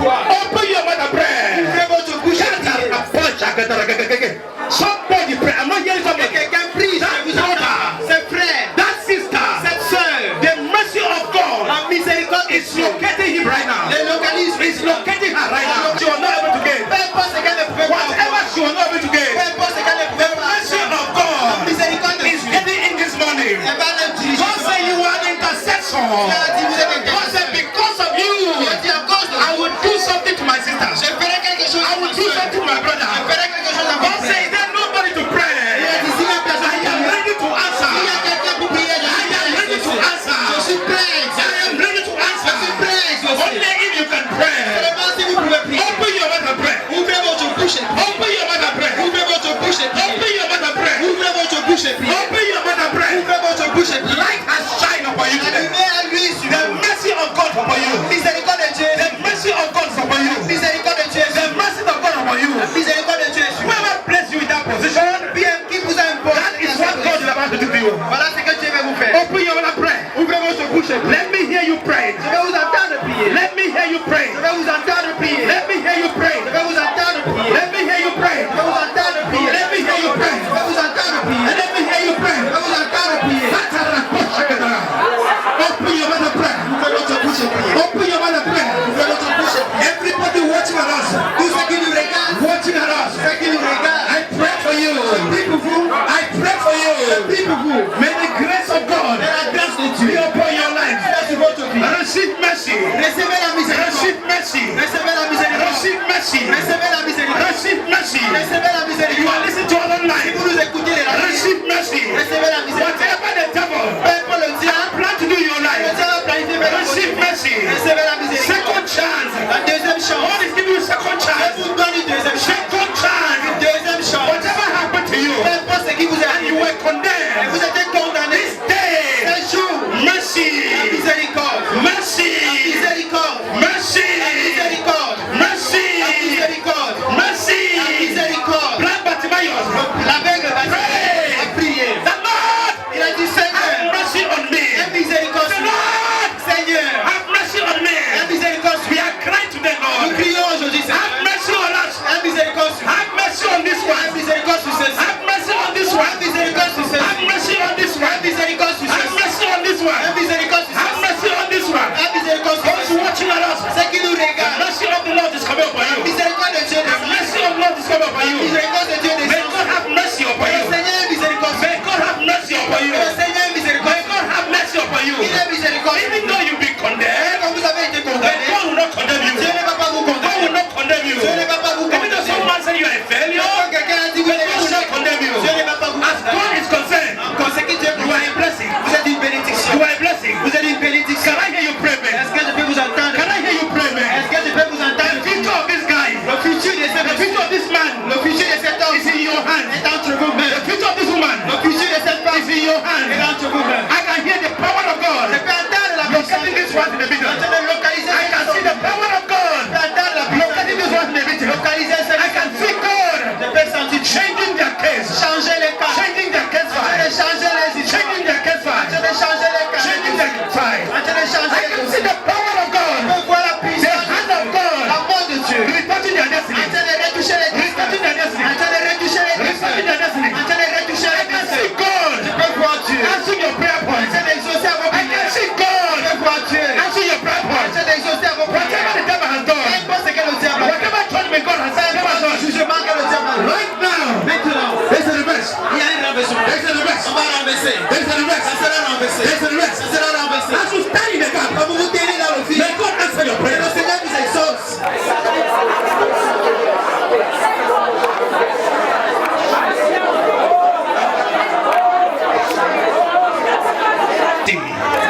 [SPEAKER 1] Open your mouth and pray.
[SPEAKER 2] ouvrez votre bouche et priez.
[SPEAKER 1] Somebody pray. I'm not hearing somebody.
[SPEAKER 2] Quelqu'un prie, je vous entends. C'est frère,
[SPEAKER 1] That sister,
[SPEAKER 2] cette sœur,
[SPEAKER 1] the mercy of God
[SPEAKER 2] la miséricorde de
[SPEAKER 1] is
[SPEAKER 2] Dieu.
[SPEAKER 1] locating him right now.
[SPEAKER 2] Le localisme
[SPEAKER 1] It's locating her right now. She was not able to get.
[SPEAKER 2] Peu importe ce qu'elle ne pouvait pas
[SPEAKER 1] Whatever she was not able to
[SPEAKER 2] peu
[SPEAKER 1] get,
[SPEAKER 2] importe ce qu'elle ne pouvait pas
[SPEAKER 1] mercy
[SPEAKER 2] faire.
[SPEAKER 1] of God
[SPEAKER 2] La miséricorde de
[SPEAKER 1] is
[SPEAKER 2] Dieu.
[SPEAKER 1] getting in this morning.
[SPEAKER 2] Elle va le diriger.
[SPEAKER 1] God said you are an intercessor.
[SPEAKER 2] Dieu a dit, vous êtes
[SPEAKER 1] God said
[SPEAKER 2] intercesseur.
[SPEAKER 1] because of you,
[SPEAKER 2] Dieu a dit, à cause de
[SPEAKER 1] I
[SPEAKER 2] vous,
[SPEAKER 1] will do something to my sister.
[SPEAKER 2] je ferai quelque chose
[SPEAKER 1] I
[SPEAKER 2] à ma
[SPEAKER 1] will do
[SPEAKER 2] sœur.
[SPEAKER 1] something to my brother.
[SPEAKER 2] Je ferai quelque chose à
[SPEAKER 1] God
[SPEAKER 2] mon
[SPEAKER 1] said,
[SPEAKER 2] frère.
[SPEAKER 1] is there nobody to pray?
[SPEAKER 2] Il a dit, s'il y a personne
[SPEAKER 1] I
[SPEAKER 2] qui
[SPEAKER 1] am
[SPEAKER 2] prie,
[SPEAKER 1] ready to answer.
[SPEAKER 2] s'il y a quelqu'un pour prier, je suis
[SPEAKER 1] I am ready to
[SPEAKER 2] prêt.
[SPEAKER 1] answer.
[SPEAKER 2] Je suis prêt.
[SPEAKER 1] I am ready to
[SPEAKER 2] Je suis
[SPEAKER 1] answer.
[SPEAKER 2] prêt à exaucer.
[SPEAKER 1] Only if you can pray.
[SPEAKER 2] Seulement si vous pouvez prier.
[SPEAKER 1] Open your mouth and pray.
[SPEAKER 2] Ouvrez votre bouche et priez.
[SPEAKER 1] Open your mouth and pray.
[SPEAKER 2] Ouvrez votre bouche et priez.
[SPEAKER 1] Open your mouth and pray.
[SPEAKER 2] Ouvrez votre bouche et priez.
[SPEAKER 1] Open your mouth and pray.
[SPEAKER 2] Ouvrez votre bouche et priez.
[SPEAKER 1] Light has shine upon you
[SPEAKER 2] La
[SPEAKER 1] today.
[SPEAKER 2] lumière lui sur
[SPEAKER 1] The
[SPEAKER 2] vous.
[SPEAKER 1] mercy of God upon you.
[SPEAKER 2] Miséricorde de Dieu.
[SPEAKER 1] The mercy of God is upon you.
[SPEAKER 2] Miséricorde de Dieu.
[SPEAKER 1] The mercy of God upon you.
[SPEAKER 2] Miséricorde de Dieu sur vous.
[SPEAKER 1] Whoever placed you in that position,
[SPEAKER 2] Bien, qui vous a imposé.
[SPEAKER 1] that is what God is about to do to you.
[SPEAKER 2] Voilà ce que Dieu va vous faire.
[SPEAKER 1] Open your mouth and pray.
[SPEAKER 2] Ouvrez votre bouche et priez.
[SPEAKER 1] Let me hear you pray.
[SPEAKER 2] Je vais vous entendre prier.
[SPEAKER 1] Let me hear you pray.
[SPEAKER 2] Je vais vous entendre prier.
[SPEAKER 1] Let me hear you pray.
[SPEAKER 2] Je vais vous entendre prier.
[SPEAKER 1] Let me hear you pray.
[SPEAKER 2] Je vais vous entendre prier.
[SPEAKER 3] pray.
[SPEAKER 2] Je vais vous entendre prier.
[SPEAKER 3] And let me hear you pray.
[SPEAKER 2] Je vais vous entendre prier.
[SPEAKER 3] Open your mouth and pray.
[SPEAKER 2] Ouvrez votre bouche et priez.
[SPEAKER 3] Open your mouth and pray.
[SPEAKER 2] Ouvrez votre bouche et priez.
[SPEAKER 3] Everybody watching at us.
[SPEAKER 2] Tous ceux qui nous regardent,
[SPEAKER 3] Watching at us.
[SPEAKER 2] ceux qui nous regardent,
[SPEAKER 3] I pray for you.
[SPEAKER 2] prie pour vous.
[SPEAKER 3] I pray for you.
[SPEAKER 2] Prie pour vous.
[SPEAKER 3] May the grace of God
[SPEAKER 2] Et la grâce de
[SPEAKER 3] be
[SPEAKER 2] Dieu
[SPEAKER 3] upon your life.
[SPEAKER 2] soit sur votre vie.
[SPEAKER 3] Receive mercy.
[SPEAKER 2] Recevez la miséricorde.
[SPEAKER 3] Receive mercy.
[SPEAKER 2] Recevez la miséricorde.
[SPEAKER 3] Receive mercy.
[SPEAKER 2] Recevez la miséricorde.
[SPEAKER 3] Receive mercy.
[SPEAKER 2] Recevez la
[SPEAKER 3] You are
[SPEAKER 2] miséricorde.
[SPEAKER 3] listening to other
[SPEAKER 2] Si
[SPEAKER 3] life.
[SPEAKER 2] vous nous écoutez les radios,
[SPEAKER 3] Receive mercy.
[SPEAKER 2] recevez la miséricorde.
[SPEAKER 3] Whatever the devil
[SPEAKER 2] Peu importe le diable,
[SPEAKER 3] plan to do in your
[SPEAKER 2] le
[SPEAKER 3] life,
[SPEAKER 2] diable a planifié vers votre
[SPEAKER 3] receive
[SPEAKER 2] vie.
[SPEAKER 3] mercy.
[SPEAKER 2] Recevez la miséricorde.
[SPEAKER 3] Second chance.
[SPEAKER 2] La deuxième chance.
[SPEAKER 3] God is giving you second
[SPEAKER 2] Je
[SPEAKER 3] chance.
[SPEAKER 2] vous donne une deuxième chance.
[SPEAKER 3] Second chance.
[SPEAKER 2] Une deuxième chance.
[SPEAKER 3] Whatever happened to you
[SPEAKER 2] Peu importe ce qui vous
[SPEAKER 3] and
[SPEAKER 2] arrive,
[SPEAKER 3] you were
[SPEAKER 2] et
[SPEAKER 3] condemned,
[SPEAKER 2] vous êtes condamné.
[SPEAKER 3] this day,
[SPEAKER 2] Ce jour,
[SPEAKER 3] mercy,
[SPEAKER 2] la miséricorde.
[SPEAKER 3] mercy,
[SPEAKER 2] Miséricorde.
[SPEAKER 3] mercy,
[SPEAKER 2] Miséricorde.
[SPEAKER 3] mercy,
[SPEAKER 2] Miséricorde.
[SPEAKER 3] mercy.
[SPEAKER 2] Miséricorde.
[SPEAKER 3] Blind Bartimaeus,
[SPEAKER 2] L'aveugle va
[SPEAKER 3] pray.
[SPEAKER 2] a prié.
[SPEAKER 3] The Lord,
[SPEAKER 2] Il a dit,
[SPEAKER 3] have
[SPEAKER 2] Seigneur,
[SPEAKER 3] mercy on me.
[SPEAKER 2] aie miséricorde
[SPEAKER 3] The
[SPEAKER 2] sur moi.
[SPEAKER 3] Lord,
[SPEAKER 2] Seigneur,
[SPEAKER 3] have mercy on me.
[SPEAKER 2] aie miséricorde sur
[SPEAKER 3] We
[SPEAKER 2] moi.
[SPEAKER 3] are crying today,
[SPEAKER 2] Nous
[SPEAKER 3] Lord.
[SPEAKER 2] crions aujourd'hui,
[SPEAKER 3] Have
[SPEAKER 2] Seigneur.
[SPEAKER 3] mercy on us.
[SPEAKER 2] Aie miséricorde sur moi.
[SPEAKER 3] Have mercy on this
[SPEAKER 2] Aie
[SPEAKER 3] one.
[SPEAKER 2] miséricorde sur ceci.
[SPEAKER 3] Have mercy on this
[SPEAKER 2] Aie
[SPEAKER 3] one.
[SPEAKER 2] miséricorde sur
[SPEAKER 3] Have
[SPEAKER 2] ceci.
[SPEAKER 3] mercy on this
[SPEAKER 2] Aie
[SPEAKER 3] one.
[SPEAKER 2] miséricorde sur
[SPEAKER 3] Have
[SPEAKER 2] ceci.
[SPEAKER 3] mercy on this
[SPEAKER 2] Aie
[SPEAKER 3] one.
[SPEAKER 2] miséricorde sur
[SPEAKER 3] Have
[SPEAKER 2] ceci.
[SPEAKER 3] mercy on this one.
[SPEAKER 2] Aie miséricorde sur
[SPEAKER 3] Those
[SPEAKER 2] ceci.
[SPEAKER 3] watching at us,
[SPEAKER 2] Ceux qui nous
[SPEAKER 3] the
[SPEAKER 2] regardent,
[SPEAKER 3] mercy of the Lord is coming upon
[SPEAKER 2] la
[SPEAKER 3] you.
[SPEAKER 2] miséricorde de Dieu
[SPEAKER 3] The
[SPEAKER 2] descend.
[SPEAKER 3] mercy of the Lord is coming upon
[SPEAKER 2] La
[SPEAKER 3] you.
[SPEAKER 2] miséricorde de Dieu
[SPEAKER 3] May
[SPEAKER 2] descend.
[SPEAKER 3] God have mercy upon
[SPEAKER 2] Le
[SPEAKER 3] you.
[SPEAKER 2] Seigneur est miséricorde.
[SPEAKER 3] May God have mercy upon you.
[SPEAKER 2] Le Seigneur est
[SPEAKER 3] May
[SPEAKER 2] miséricorde.
[SPEAKER 3] God have mercy upon you.
[SPEAKER 2] Il est miséricorde.
[SPEAKER 3] Even though you be condemned,
[SPEAKER 2] Quand vous avez été
[SPEAKER 3] then
[SPEAKER 2] condamné,
[SPEAKER 3] God will not condemn you.
[SPEAKER 2] Dieu ne va pas vous
[SPEAKER 3] God will
[SPEAKER 2] condamner.
[SPEAKER 3] not condemn you.
[SPEAKER 2] Dieu ne va pas vous
[SPEAKER 3] Even though
[SPEAKER 2] condamner.
[SPEAKER 3] someone said you are a failure,
[SPEAKER 2] Quand quelqu'un a dit vous
[SPEAKER 3] God
[SPEAKER 2] êtes
[SPEAKER 3] will not
[SPEAKER 2] échec,
[SPEAKER 3] condemn you.
[SPEAKER 2] Dieu ne va pas vous
[SPEAKER 3] As God
[SPEAKER 2] condamner.
[SPEAKER 3] is concerned,
[SPEAKER 2] Quand ce qui Dieu
[SPEAKER 3] you are a blessing.
[SPEAKER 2] vous êtes une bénédiction.
[SPEAKER 3] You are a blessing.
[SPEAKER 2] Vous êtes une bénédiction.
[SPEAKER 3] Can I hear you pray, man?
[SPEAKER 2] Est-ce que je peux vous entendre?
[SPEAKER 3] Can I hear you pray, man?
[SPEAKER 2] Est-ce que je peux vous
[SPEAKER 3] The
[SPEAKER 2] entendre?
[SPEAKER 3] future of this guy,
[SPEAKER 2] Le futur de
[SPEAKER 3] the
[SPEAKER 2] cette
[SPEAKER 3] future of this man
[SPEAKER 2] le futur de cet homme
[SPEAKER 3] is in your hand.
[SPEAKER 2] est entre vos
[SPEAKER 3] The
[SPEAKER 2] mains.
[SPEAKER 3] future of this woman
[SPEAKER 2] Le futur de cette femme
[SPEAKER 3] is in your
[SPEAKER 2] est
[SPEAKER 3] hand.
[SPEAKER 2] entre vos mains.
[SPEAKER 3] I can hear the power of
[SPEAKER 2] Je
[SPEAKER 3] God.
[SPEAKER 2] peux entendre la puissance
[SPEAKER 3] Locating this one in the middle.
[SPEAKER 2] en train de localiser
[SPEAKER 3] I can see the power of
[SPEAKER 2] Je
[SPEAKER 3] God.
[SPEAKER 2] peux entendre la
[SPEAKER 3] Locating this
[SPEAKER 2] puissance
[SPEAKER 3] one in the middle.
[SPEAKER 2] localiser cette
[SPEAKER 3] I can see God
[SPEAKER 2] Je peux sentir
[SPEAKER 3] changing their case.
[SPEAKER 2] changer les cas.
[SPEAKER 3] Changing their case
[SPEAKER 2] En train de
[SPEAKER 3] file.
[SPEAKER 2] changer les histoires.
[SPEAKER 3] Changing their case
[SPEAKER 2] En train
[SPEAKER 3] file.
[SPEAKER 2] de changer les cas.
[SPEAKER 3] Changing their file.
[SPEAKER 2] En train de changer
[SPEAKER 3] I
[SPEAKER 2] les
[SPEAKER 3] can see
[SPEAKER 2] dossiers.
[SPEAKER 3] the power of
[SPEAKER 2] Je
[SPEAKER 3] God.
[SPEAKER 2] peux voir la
[SPEAKER 3] The
[SPEAKER 2] puissance
[SPEAKER 3] hand of God.
[SPEAKER 2] l'amour de Dieu.
[SPEAKER 3] Retouching their
[SPEAKER 2] En
[SPEAKER 3] destiny.
[SPEAKER 2] train de retoucher les
[SPEAKER 3] Retouching their destiny.
[SPEAKER 2] En train de retoucher les
[SPEAKER 3] Retouching their destiny.
[SPEAKER 2] En train de retoucher
[SPEAKER 3] I
[SPEAKER 2] les
[SPEAKER 3] can see God
[SPEAKER 2] Je peux voir Dieu.
[SPEAKER 3] answering your prayer
[SPEAKER 2] En
[SPEAKER 3] points.
[SPEAKER 2] train d'exaucer à vos
[SPEAKER 3] I can
[SPEAKER 2] prières.
[SPEAKER 3] see
[SPEAKER 2] Je
[SPEAKER 3] God
[SPEAKER 2] peux voir Dieu.
[SPEAKER 3] answering your prayer
[SPEAKER 2] En
[SPEAKER 3] points.
[SPEAKER 2] train d'exaucer à vos
[SPEAKER 3] Whatever
[SPEAKER 2] prières.
[SPEAKER 3] the devil has
[SPEAKER 2] Peu
[SPEAKER 3] done,
[SPEAKER 2] importe ce que le diable a fait.
[SPEAKER 3] whatever judgment God has
[SPEAKER 2] Peu
[SPEAKER 3] never
[SPEAKER 2] importe le
[SPEAKER 3] done,
[SPEAKER 2] jugement que le diable a fait.
[SPEAKER 3] right now,
[SPEAKER 2] Maintenant,
[SPEAKER 3] there's a reverse.
[SPEAKER 2] il y a un renversement.
[SPEAKER 3] There's a reverse.
[SPEAKER 2] On va renverser.
[SPEAKER 3] There's a reverse.
[SPEAKER 2] Ça sera renversé.
[SPEAKER 3] There's a reverse.
[SPEAKER 2] Ça sera renversé.
[SPEAKER 3] As you stand in the gap,
[SPEAKER 2] Quand vous vous tenez dans le fil,
[SPEAKER 3] may God answer your
[SPEAKER 2] que le
[SPEAKER 3] prayers.
[SPEAKER 2] Seigneur vous exauce.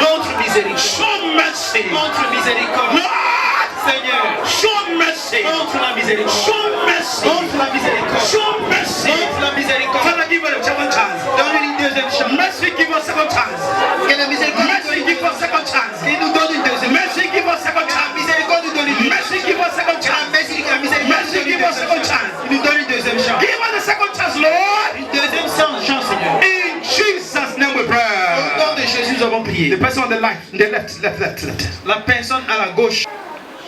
[SPEAKER 2] Montre miséricorde.
[SPEAKER 3] Show mercy.
[SPEAKER 2] Montre miséricorde.
[SPEAKER 3] Lord,
[SPEAKER 2] Seigneur,
[SPEAKER 3] show mercy.
[SPEAKER 2] montre la miséricorde.
[SPEAKER 3] Show mercy.
[SPEAKER 2] Montre la miséricorde.
[SPEAKER 3] Show mercy.
[SPEAKER 2] Montre la miséricorde.
[SPEAKER 3] Father, give us a second chance.
[SPEAKER 2] Donne-lui une deuxième chance.
[SPEAKER 3] Mercy, give us second chance.
[SPEAKER 2] Que la miséricorde
[SPEAKER 3] Mercy, give us second chance.
[SPEAKER 2] qu'il nous donne une deuxième chance.
[SPEAKER 3] Mercy, give us second
[SPEAKER 2] Que la
[SPEAKER 3] chance.
[SPEAKER 2] miséricorde nous donne une deuxième chance.
[SPEAKER 3] Mercy, give us second
[SPEAKER 2] Que la
[SPEAKER 3] chance.
[SPEAKER 2] miséricorde
[SPEAKER 3] Mercy,
[SPEAKER 2] nous donne
[SPEAKER 3] give
[SPEAKER 2] une
[SPEAKER 3] us second
[SPEAKER 2] deuxième chance.
[SPEAKER 3] chance.
[SPEAKER 2] Il nous donne une deuxième chance.
[SPEAKER 3] Give us a second chance, Lord.
[SPEAKER 2] Une deuxième chance, Seigneur.
[SPEAKER 3] In Jesus' name we
[SPEAKER 2] Au
[SPEAKER 3] pray.
[SPEAKER 2] nom de Jésus, nous avons prié.
[SPEAKER 3] The person on the left.
[SPEAKER 2] La personne à la gauche,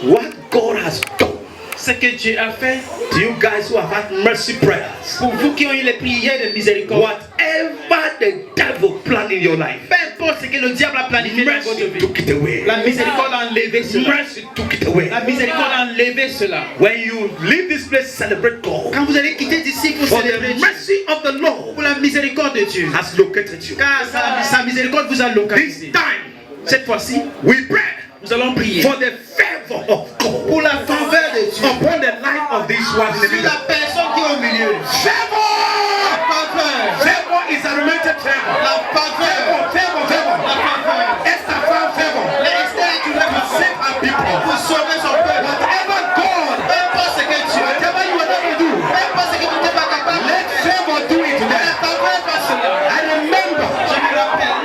[SPEAKER 3] What God has done
[SPEAKER 2] ce que Dieu a fait
[SPEAKER 3] to you guys who have had mercy prayers,
[SPEAKER 2] pour vous qui ont eu les prières de miséricorde.
[SPEAKER 3] whatever the devil planned in your life,
[SPEAKER 2] Peu importe ce que le diable a planifié dans votre
[SPEAKER 3] mercy
[SPEAKER 2] vie.
[SPEAKER 3] took it away.
[SPEAKER 2] La miséricorde a enlevé cela.
[SPEAKER 3] Mercy took it away.
[SPEAKER 2] La miséricorde a enlevé cela.
[SPEAKER 3] When you leave this place, celebrate God.
[SPEAKER 2] Quand vous allez quitter d'ici pour
[SPEAKER 3] For
[SPEAKER 2] célébrer
[SPEAKER 3] the
[SPEAKER 2] Dieu,
[SPEAKER 3] mercy of the Lord
[SPEAKER 2] pour la miséricorde de Dieu,
[SPEAKER 3] has located you.
[SPEAKER 2] car sa miséricorde vous a
[SPEAKER 3] This
[SPEAKER 2] localisé.
[SPEAKER 3] time,
[SPEAKER 2] Cette fois-ci,
[SPEAKER 3] we pray
[SPEAKER 2] nous allons prier
[SPEAKER 3] for the favor of God
[SPEAKER 2] pour la faveur de Dieu
[SPEAKER 3] upon the life of this one in the
[SPEAKER 2] sur
[SPEAKER 3] middle.
[SPEAKER 2] la personne qui est au milieu.
[SPEAKER 3] Favor!
[SPEAKER 2] Faveur,
[SPEAKER 3] Favor is a romantic favor.
[SPEAKER 2] la faveur,
[SPEAKER 3] Favor.
[SPEAKER 2] la faveur.
[SPEAKER 3] Esther found favor.
[SPEAKER 2] Esther est une faveur
[SPEAKER 3] Save her people.
[SPEAKER 2] pour sauver son peuple.
[SPEAKER 3] Whatever God,
[SPEAKER 2] Peu importe ce que Dieu,
[SPEAKER 3] whatever you are not to do,
[SPEAKER 2] peu importe ce que tu n'es pas capable de
[SPEAKER 3] let
[SPEAKER 2] faire,
[SPEAKER 3] favor do it
[SPEAKER 2] la
[SPEAKER 3] today.
[SPEAKER 2] faveur va se faire.
[SPEAKER 3] I remember
[SPEAKER 2] Je me rappelle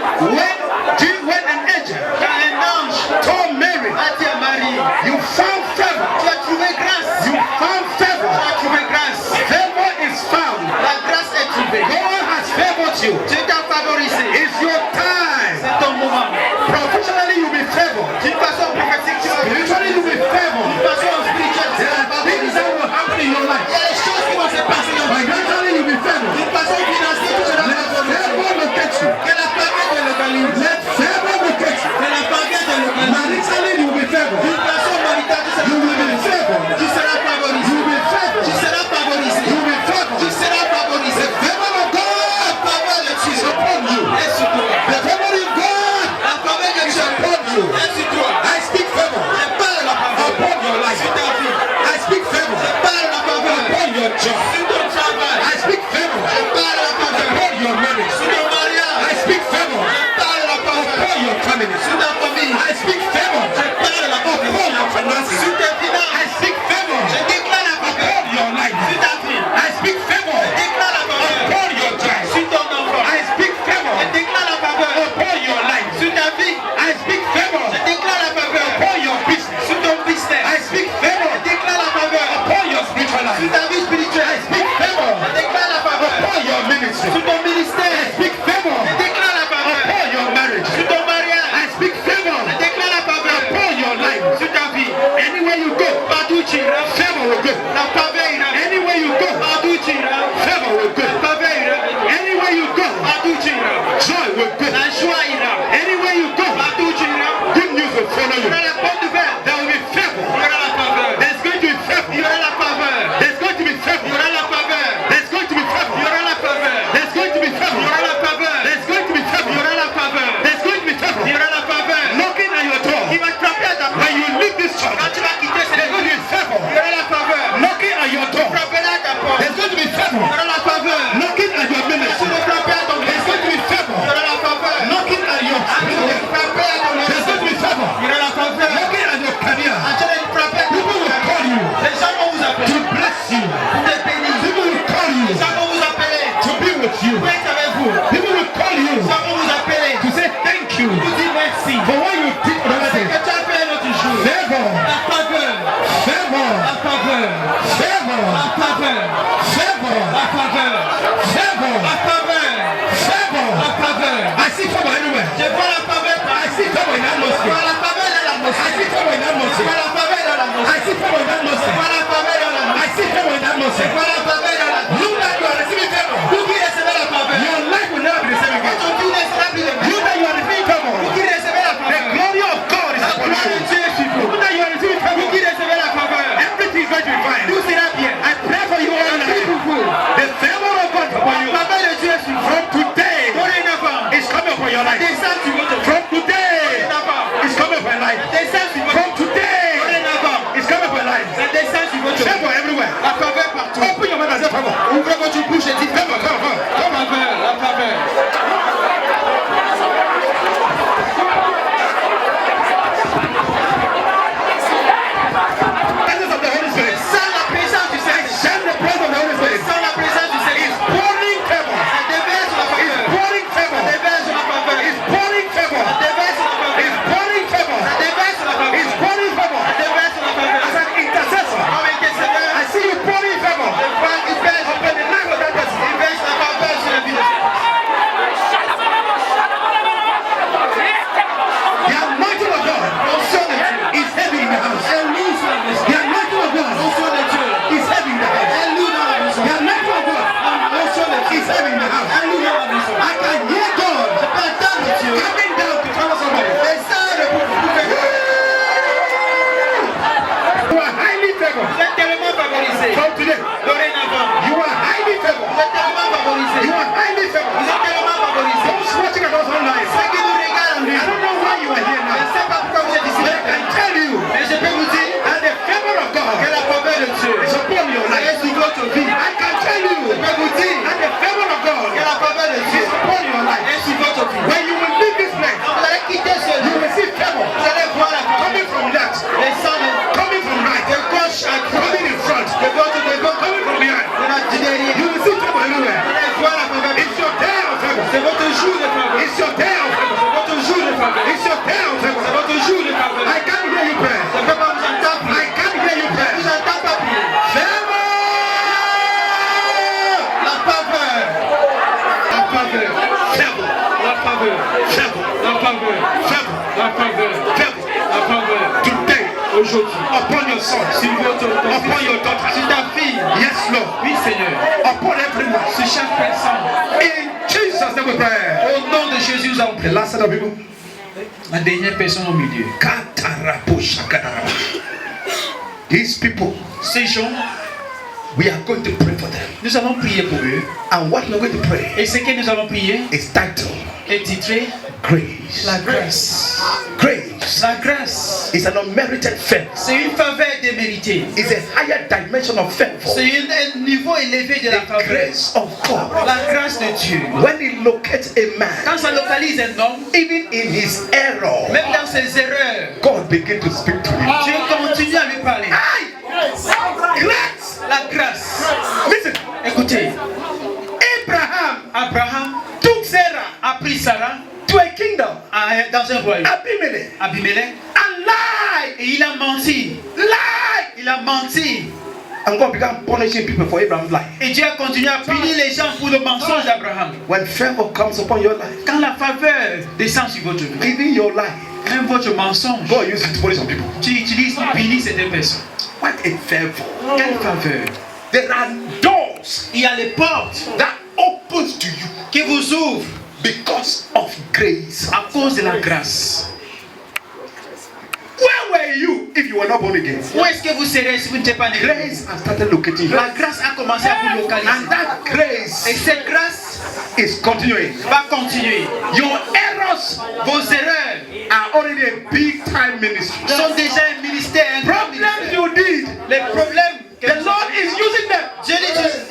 [SPEAKER 3] when an angel
[SPEAKER 2] quand un ange
[SPEAKER 3] told Mary,
[SPEAKER 2] a dit à Marie,
[SPEAKER 3] you found favor.
[SPEAKER 2] tu as trouvé grâce.
[SPEAKER 3] You found
[SPEAKER 2] Tu
[SPEAKER 3] favor.
[SPEAKER 2] as trouvé grâce.
[SPEAKER 3] Favor is found.
[SPEAKER 2] La grâce est trouvée.
[SPEAKER 3] God has favored you.
[SPEAKER 2] Dieu t'a favorisé.
[SPEAKER 3] It's your time.
[SPEAKER 2] C'est ton moment.
[SPEAKER 3] Professionally, you'll be favored.
[SPEAKER 2] D'une façon prophétique, tu vas
[SPEAKER 3] Spiritually, you'll be favored.
[SPEAKER 2] d'une façon spirituelle, tu
[SPEAKER 3] There
[SPEAKER 2] vas
[SPEAKER 3] are things
[SPEAKER 2] favoriser.
[SPEAKER 3] that will happen in your
[SPEAKER 2] Il
[SPEAKER 3] life.
[SPEAKER 2] y a des choses qui vont se passer dans ta vie.
[SPEAKER 3] Financially, you'll be favored.
[SPEAKER 2] D'une façon
[SPEAKER 3] your ministry.
[SPEAKER 2] sur ton ministère.
[SPEAKER 3] I speak favor
[SPEAKER 2] Je déclare la faveur
[SPEAKER 3] upon your marriage.
[SPEAKER 2] sur ton mariage.
[SPEAKER 3] I speak favor
[SPEAKER 2] Je déclare la faveur
[SPEAKER 3] upon your life.
[SPEAKER 2] sur ta vie.
[SPEAKER 3] Anywhere you go,
[SPEAKER 2] Partout où tu iras,
[SPEAKER 3] favor will go.
[SPEAKER 2] la faveur ira.
[SPEAKER 3] Anywhere you go,
[SPEAKER 2] Partout où tu iras,
[SPEAKER 3] favor will go.
[SPEAKER 2] la faveur ira.
[SPEAKER 3] Anywhere you go,
[SPEAKER 2] Partout où tu iras,
[SPEAKER 3] joy will go.
[SPEAKER 2] la joie ira.
[SPEAKER 3] Anywhere you go,
[SPEAKER 2] Partout où tu iras,
[SPEAKER 3] good news will follow
[SPEAKER 2] il y
[SPEAKER 3] you.
[SPEAKER 2] aura la bonne nouvelle.
[SPEAKER 3] There will be favor.
[SPEAKER 2] Il y aura la faveur.
[SPEAKER 3] There's going to be
[SPEAKER 2] Il y
[SPEAKER 3] favor.
[SPEAKER 2] aura la faveur.
[SPEAKER 3] There's going to be
[SPEAKER 2] Il y
[SPEAKER 3] favor.
[SPEAKER 2] aura la faveur.
[SPEAKER 3] There's going to be
[SPEAKER 2] Il y
[SPEAKER 3] favor.
[SPEAKER 2] aura la faveur.
[SPEAKER 3] There's going to be
[SPEAKER 2] Il y
[SPEAKER 3] favor.
[SPEAKER 2] aura la faveur.
[SPEAKER 3] There's going to be
[SPEAKER 2] Il y
[SPEAKER 3] favor.
[SPEAKER 2] aura la faveur.
[SPEAKER 3] There's going to be
[SPEAKER 2] Il y
[SPEAKER 3] favor.
[SPEAKER 2] aura la faveur.
[SPEAKER 3] Knocking at your door.
[SPEAKER 2] Il va te frapper à ta porte.
[SPEAKER 3] When you leave this church,
[SPEAKER 2] Quand tu vas quitter cette
[SPEAKER 3] there's going to
[SPEAKER 2] église,
[SPEAKER 3] be favor.
[SPEAKER 2] il y aura la faveur.
[SPEAKER 3] Knocking at your door.
[SPEAKER 2] Frapper à ta porte.
[SPEAKER 3] There's going to be favor.
[SPEAKER 2] Il y aura la faveur.
[SPEAKER 3] Knocking at your
[SPEAKER 2] Tu
[SPEAKER 3] ministry.
[SPEAKER 2] vas frapper à ton
[SPEAKER 3] There's going to be favor.
[SPEAKER 2] Il y aura la faveur.
[SPEAKER 3] Knocking at your children.
[SPEAKER 2] Frapper à ton
[SPEAKER 3] There's going to be favor.
[SPEAKER 2] Il y aura la faveur.
[SPEAKER 3] Knocking at your career.
[SPEAKER 2] Tu vas frapper à ton
[SPEAKER 3] People will call you
[SPEAKER 2] Les gens vont vous appeler.
[SPEAKER 3] to bless you.
[SPEAKER 2] Pour te bénir.
[SPEAKER 3] People will call you
[SPEAKER 2] Les gens vont vous appeler.
[SPEAKER 3] to be with you.
[SPEAKER 2] Pour être avec vous.
[SPEAKER 3] People will call you
[SPEAKER 2] Les gens vont vous appeler.
[SPEAKER 3] to say thank you
[SPEAKER 2] Vous dire merci.
[SPEAKER 3] for what you did on that
[SPEAKER 2] Parce
[SPEAKER 3] day.
[SPEAKER 2] que tu as fait un autre jour.
[SPEAKER 3] Favor.
[SPEAKER 2] La faveur.
[SPEAKER 3] Favor.
[SPEAKER 2] La faveur.
[SPEAKER 3] Favor.
[SPEAKER 2] La faveur.
[SPEAKER 3] Favor.
[SPEAKER 2] La faveur.
[SPEAKER 3] Favor.
[SPEAKER 2] La faveur.
[SPEAKER 3] Favor.
[SPEAKER 2] La faveur.
[SPEAKER 3] I see favor everywhere.
[SPEAKER 2] Je vois la faveur.
[SPEAKER 3] I see favor in
[SPEAKER 2] Je vois
[SPEAKER 3] atmosphere.
[SPEAKER 2] la faveur dans
[SPEAKER 3] I
[SPEAKER 2] l'atmosphère.
[SPEAKER 3] see favor in
[SPEAKER 2] Je vois
[SPEAKER 3] atmosphere.
[SPEAKER 2] la faveur dans l'atmosphère.
[SPEAKER 3] I see favor in
[SPEAKER 2] Je
[SPEAKER 3] atmosphere.
[SPEAKER 2] vois la faveur dans
[SPEAKER 3] I
[SPEAKER 2] l'atmosphère.
[SPEAKER 3] see favor in
[SPEAKER 2] Je
[SPEAKER 3] atmosphere.
[SPEAKER 2] vois la faveur dans l'atmosphère.
[SPEAKER 3] You that you are receiving favor.
[SPEAKER 2] Vous qui recevez la faveur.
[SPEAKER 3] Your life will never be the same again.
[SPEAKER 2] Votre vie ne sera plus de
[SPEAKER 3] You
[SPEAKER 2] même.
[SPEAKER 3] that you are receiving favor.
[SPEAKER 2] Vous qui recevez la
[SPEAKER 3] The
[SPEAKER 2] faveur.
[SPEAKER 3] glory of God is
[SPEAKER 2] La
[SPEAKER 3] upon
[SPEAKER 2] gloire de
[SPEAKER 3] you.
[SPEAKER 2] Dieu est sur vous.
[SPEAKER 3] You that you are receiving
[SPEAKER 2] Vous
[SPEAKER 3] favor.
[SPEAKER 2] qui recevez la faveur.
[SPEAKER 3] Everything is going to be fine.
[SPEAKER 2] Tout sera bien.
[SPEAKER 3] I pray for you all
[SPEAKER 2] Prie pour
[SPEAKER 3] night.
[SPEAKER 2] vous.
[SPEAKER 3] The favor of God upon you.
[SPEAKER 2] La faveur de Dieu est sur vous.
[SPEAKER 3] From today,
[SPEAKER 2] Dorénavant.
[SPEAKER 3] it's coming upon your life.
[SPEAKER 2] Descends sur votre vie.
[SPEAKER 3] From today,
[SPEAKER 2] Dorénavant.
[SPEAKER 3] it's coming upon your life.
[SPEAKER 2] Descends sur votre
[SPEAKER 3] From
[SPEAKER 2] vie.
[SPEAKER 3] today,
[SPEAKER 2] Dorénavant.
[SPEAKER 3] it's coming upon your life.
[SPEAKER 2] Ça descend sur votre vie.
[SPEAKER 3] Favor everywhere.
[SPEAKER 2] La faveur partout.
[SPEAKER 3] Open your mouth and say favor.
[SPEAKER 2] Ouvrez votre bouche et dites
[SPEAKER 3] Favor, favor, favor.
[SPEAKER 2] la faveur, la faveur.
[SPEAKER 3] Presence of the Holy Spirit.
[SPEAKER 2] Sans la présence du Seigneur.
[SPEAKER 3] Send the presence of the Holy Spirit.
[SPEAKER 2] Sans la présence du Seigneur.
[SPEAKER 3] Pouring favor.
[SPEAKER 2] Ça déverse la faveur.
[SPEAKER 3] Pouring favor.
[SPEAKER 2] Ça déverse la faveur.
[SPEAKER 3] It's pouring favor.
[SPEAKER 2] Ça déverse la faveur.
[SPEAKER 3] It's pouring favor.
[SPEAKER 2] Ça déverse la faveur.
[SPEAKER 3] It's pouring favor.
[SPEAKER 2] Ça déverse la faveur.
[SPEAKER 3] As an intercessor,
[SPEAKER 2] Comme intercesseur,
[SPEAKER 3] I see you pouring favor
[SPEAKER 2] je vois qu'il verse
[SPEAKER 3] upon the life of that person.
[SPEAKER 2] il verse la faveur sur la vie de
[SPEAKER 3] The anointing of God
[SPEAKER 2] l'onction de Dieu.
[SPEAKER 3] is heavy in the house.
[SPEAKER 2] Elle loue sur la maison.
[SPEAKER 3] The anointing of God
[SPEAKER 2] L'onction de Dieu.
[SPEAKER 3] is heavy in the house.
[SPEAKER 2] Elle loue dans la maison.
[SPEAKER 3] The anointing of God
[SPEAKER 2] L'onction de Dieu.
[SPEAKER 3] is heavy in the house.
[SPEAKER 2] Elle loue dans la maison.
[SPEAKER 3] I can hear God
[SPEAKER 2] Je peux entendre Dieu.
[SPEAKER 3] coming down to cover somebody.
[SPEAKER 2] Descendre pour faire.
[SPEAKER 3] You are highly favored.
[SPEAKER 2] Vous êtes tellement favorisé.
[SPEAKER 3] From today,
[SPEAKER 2] Dorénavant.
[SPEAKER 3] you are highly
[SPEAKER 2] Vous
[SPEAKER 3] favored.
[SPEAKER 2] êtes tellement favorisé.
[SPEAKER 3] You are highly
[SPEAKER 2] Vous
[SPEAKER 3] favored.
[SPEAKER 2] êtes tellement favorisé.
[SPEAKER 3] Those watching us online,
[SPEAKER 2] Ceux qui nous regardent en
[SPEAKER 3] I
[SPEAKER 2] ligne,
[SPEAKER 3] don't know why you are here
[SPEAKER 2] je ne
[SPEAKER 3] now,
[SPEAKER 2] sais pas pourquoi vous êtes ici.
[SPEAKER 3] but I can tell you
[SPEAKER 2] Mais je peux vous dire
[SPEAKER 3] that the favor of
[SPEAKER 2] que
[SPEAKER 3] God
[SPEAKER 2] la faveur de Dieu
[SPEAKER 3] is upon your
[SPEAKER 2] est
[SPEAKER 3] life.
[SPEAKER 2] sur votre vie.
[SPEAKER 3] I can tell you
[SPEAKER 2] Je peux vous dire
[SPEAKER 3] that the favor of God
[SPEAKER 2] que la faveur de Dieu
[SPEAKER 3] is upon your life.
[SPEAKER 2] est sur votre vie.
[SPEAKER 3] When you will leave this place,
[SPEAKER 2] Quand vous allez quitter ce
[SPEAKER 3] you
[SPEAKER 2] lieu,
[SPEAKER 3] will see favor
[SPEAKER 2] vous allez voir la faveur
[SPEAKER 3] coming from left,
[SPEAKER 2] descendre
[SPEAKER 3] coming from right,
[SPEAKER 2] de gauche à droite,
[SPEAKER 3] coming in front,
[SPEAKER 2] de gauche devant,
[SPEAKER 3] coming from behind.
[SPEAKER 2] du derrière.
[SPEAKER 3] You will see favor
[SPEAKER 2] Vous
[SPEAKER 3] everywhere.
[SPEAKER 2] allez voir la faveur.
[SPEAKER 3] It's your day of favor.
[SPEAKER 2] C'est votre jour de faveur.
[SPEAKER 3] It's your day of favor.
[SPEAKER 2] C'est votre jour de faveur.
[SPEAKER 3] It's your day of
[SPEAKER 2] C'est
[SPEAKER 3] favor.
[SPEAKER 2] votre jour de faveur.
[SPEAKER 3] I can't hear you pray.
[SPEAKER 2] Je ne peux pas vous entendre
[SPEAKER 3] I
[SPEAKER 2] prier.
[SPEAKER 3] can't hear you
[SPEAKER 2] Je
[SPEAKER 3] pray.
[SPEAKER 2] vous entends pas prier.
[SPEAKER 3] Favor!
[SPEAKER 2] La faveur. La faveur.
[SPEAKER 3] Favor!
[SPEAKER 2] La faveur.
[SPEAKER 3] Favor!
[SPEAKER 2] La faveur.
[SPEAKER 3] Favor!
[SPEAKER 2] La faveur.
[SPEAKER 3] Favor!
[SPEAKER 2] La faveur.
[SPEAKER 3] Today,
[SPEAKER 2] Aujourd'hui.
[SPEAKER 3] upon your son,
[SPEAKER 2] Sur votre
[SPEAKER 3] upon your daughter.
[SPEAKER 2] sur ta fille.
[SPEAKER 3] Yes, Lord.
[SPEAKER 2] Oui, Seigneur.
[SPEAKER 3] Upon everyone.
[SPEAKER 2] Sur chaque personne.
[SPEAKER 3] In Jesus' name we pray.
[SPEAKER 2] Au nom de Jésus, nous avons
[SPEAKER 3] The
[SPEAKER 2] prié.
[SPEAKER 3] last set of people.
[SPEAKER 2] La dernière personne au milieu.
[SPEAKER 3] Katarabushakadara. These people,
[SPEAKER 2] Ces gens,
[SPEAKER 3] we are going to pray for them.
[SPEAKER 2] nous allons prier pour eux.
[SPEAKER 3] And what we're going to pray
[SPEAKER 2] Et ce que nous allons prier
[SPEAKER 3] is titled
[SPEAKER 2] est titré
[SPEAKER 3] Grace.
[SPEAKER 2] La grâce.
[SPEAKER 3] Grace
[SPEAKER 2] La grâce.
[SPEAKER 3] is an unmerited favor.
[SPEAKER 2] C'est une faveur déméritée.
[SPEAKER 3] It's a higher dimension of favor.
[SPEAKER 2] C'est un niveau élevé de la
[SPEAKER 3] The
[SPEAKER 2] faveur.
[SPEAKER 3] grace of God.
[SPEAKER 2] La grâce de Dieu.
[SPEAKER 3] When it locates a man,
[SPEAKER 2] Quand ça localise un homme,
[SPEAKER 3] even in his error,
[SPEAKER 2] même dans ses erreurs,
[SPEAKER 3] God begins to speak to him.
[SPEAKER 2] Dieu continue à lui parler.
[SPEAKER 3] Grace.
[SPEAKER 2] La grâce.
[SPEAKER 3] Listen,
[SPEAKER 2] Écoutez,
[SPEAKER 3] Abraham
[SPEAKER 2] Abraham
[SPEAKER 3] took Sarah
[SPEAKER 2] a pris Sarah
[SPEAKER 3] to a kingdom,
[SPEAKER 2] dans un royaume.
[SPEAKER 3] Abimelech,
[SPEAKER 2] Abimelech.
[SPEAKER 3] and lied,
[SPEAKER 2] Et il a menti.
[SPEAKER 3] lied,
[SPEAKER 2] Il a menti.
[SPEAKER 3] And God began punishing people for Abraham's life.
[SPEAKER 2] Et Dieu a continué à punir les gens pour le mensonge d'Abraham.
[SPEAKER 3] When favor comes upon your life,
[SPEAKER 2] Quand la faveur descend sur votre vie,
[SPEAKER 3] even your life,
[SPEAKER 2] même votre mensonge,
[SPEAKER 3] God uses it to punish some people.
[SPEAKER 2] tu utilises pour punir certaines personnes.
[SPEAKER 3] What a favor.
[SPEAKER 2] Quelle faveur!
[SPEAKER 3] There are doors
[SPEAKER 2] Il y a les portes
[SPEAKER 3] that opens to you
[SPEAKER 2] qui vous ouvrent
[SPEAKER 3] because of grace.
[SPEAKER 2] à cause de la grâce.
[SPEAKER 3] Where were you if you were not born again?
[SPEAKER 2] Où est-ce que vous serez si vous n'étiez pas né?
[SPEAKER 3] Grace has started locating you.
[SPEAKER 2] La grâce a commencé à vous localiser.
[SPEAKER 3] And that
[SPEAKER 2] Et
[SPEAKER 3] grace
[SPEAKER 2] cette grâce
[SPEAKER 3] is continuing.
[SPEAKER 2] va continuer.
[SPEAKER 3] Your errors
[SPEAKER 2] Vos erreurs
[SPEAKER 3] are already a big time ministry.
[SPEAKER 2] sont déjà un ministère, un grand
[SPEAKER 3] Problems
[SPEAKER 2] ministère.
[SPEAKER 3] you did,
[SPEAKER 2] Les problèmes que
[SPEAKER 3] the Lord is using them
[SPEAKER 2] Dieu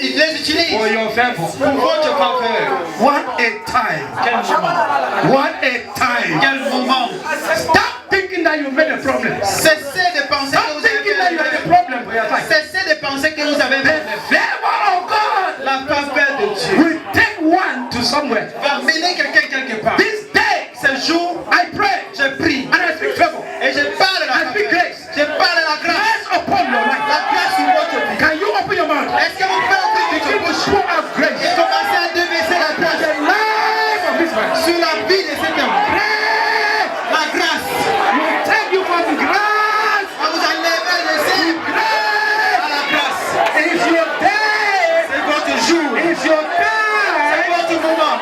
[SPEAKER 2] il les utilise
[SPEAKER 3] for your favor.
[SPEAKER 2] pour votre faveur.
[SPEAKER 3] What a time.
[SPEAKER 2] Quel moment!
[SPEAKER 3] What a time.
[SPEAKER 2] Quel moment!
[SPEAKER 3] Stop thinking that you made a problem.
[SPEAKER 2] Cessez de penser que
[SPEAKER 3] Stop
[SPEAKER 2] vous avez
[SPEAKER 3] thinking that you had a
[SPEAKER 2] un
[SPEAKER 3] problem for your life.
[SPEAKER 2] Cessez de penser que vous avez un
[SPEAKER 3] The
[SPEAKER 2] problème.
[SPEAKER 3] favor of God
[SPEAKER 2] La faveur de Dieu
[SPEAKER 3] will take one to somewhere.
[SPEAKER 2] va mener quelqu'un quelque part.
[SPEAKER 3] This day,
[SPEAKER 2] Ce jour,
[SPEAKER 3] I pray
[SPEAKER 2] je prie
[SPEAKER 3] and I speak favor.
[SPEAKER 2] et je parle de la
[SPEAKER 3] I speak
[SPEAKER 2] faveur.
[SPEAKER 3] grace.
[SPEAKER 2] Je parle de la grâce.
[SPEAKER 3] Grace upon your life.
[SPEAKER 2] La grâce sur votre vie.
[SPEAKER 3] Can you open your mouth?
[SPEAKER 2] Est-ce que vous pouvez ouvrir votre
[SPEAKER 3] Begin to
[SPEAKER 2] bouche
[SPEAKER 3] pour out
[SPEAKER 2] et
[SPEAKER 3] grace
[SPEAKER 2] commencer à déverser la
[SPEAKER 3] for
[SPEAKER 2] grâce
[SPEAKER 3] the life of this man.
[SPEAKER 2] sur la vie de cet homme?
[SPEAKER 3] Grace
[SPEAKER 2] La grâce
[SPEAKER 3] will take you from grace
[SPEAKER 2] va vous enlever de
[SPEAKER 3] to
[SPEAKER 2] cette à
[SPEAKER 3] grace.
[SPEAKER 2] la grâce.
[SPEAKER 3] It's your day.
[SPEAKER 2] C'est votre jour.
[SPEAKER 3] It's your
[SPEAKER 2] C'est
[SPEAKER 3] time.
[SPEAKER 2] votre moment.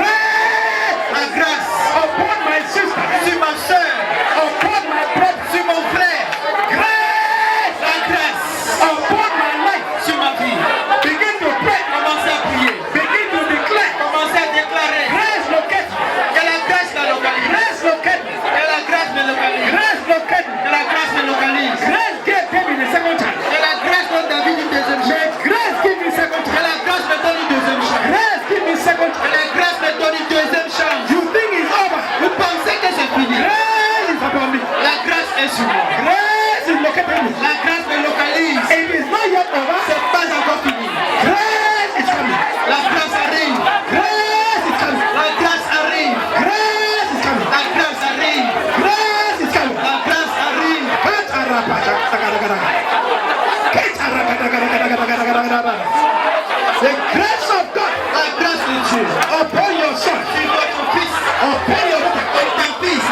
[SPEAKER 3] Grace
[SPEAKER 2] La grâce
[SPEAKER 3] upon my sister.
[SPEAKER 2] sur ma soeur,
[SPEAKER 3] Upon my brother.
[SPEAKER 2] sur mon frère.
[SPEAKER 3] Grace
[SPEAKER 2] La grâce
[SPEAKER 3] upon my life.
[SPEAKER 2] sur ma vie.
[SPEAKER 3] Begin to pray.
[SPEAKER 2] Commencez à prier.
[SPEAKER 3] Begin to declare.
[SPEAKER 2] Commencez à déclarer
[SPEAKER 3] Grace locate me.
[SPEAKER 2] que la grâce me localise.
[SPEAKER 3] Grace locate me.
[SPEAKER 2] Que la grâce me localise.
[SPEAKER 3] Grace locate me.
[SPEAKER 2] Que la grâce me localise.
[SPEAKER 3] Grace gave David the second time.
[SPEAKER 2] Que la grâce donne David une deuxième chance.
[SPEAKER 3] May grace give me second
[SPEAKER 2] Que
[SPEAKER 3] time.
[SPEAKER 2] la grâce me donne une deuxième chance.
[SPEAKER 3] Grace give me second
[SPEAKER 2] Que
[SPEAKER 3] time.
[SPEAKER 2] la grâce me donne une deuxième chance.
[SPEAKER 3] You think it's over?
[SPEAKER 2] Vous pensez que c'est fini?
[SPEAKER 3] Grace is upon me.
[SPEAKER 2] La grâce est sur moi.
[SPEAKER 3] Grace is locating me.
[SPEAKER 2] La grâce me localise.
[SPEAKER 3] It is not yet over.
[SPEAKER 2] C'est pas encore fini.
[SPEAKER 3] Grace is coming.
[SPEAKER 2] La grâce arrive.
[SPEAKER 3] Grace is coming.
[SPEAKER 2] La grâce arrive.
[SPEAKER 3] Grace is coming.
[SPEAKER 2] La grâce arrive.
[SPEAKER 3] Grace is coming.
[SPEAKER 2] La grâce arrive.
[SPEAKER 3] The grace of God
[SPEAKER 2] La grâce de Dieu.
[SPEAKER 3] upon your son,
[SPEAKER 2] Sur votre fils.
[SPEAKER 3] upon your daughter.
[SPEAKER 2] Ta fils.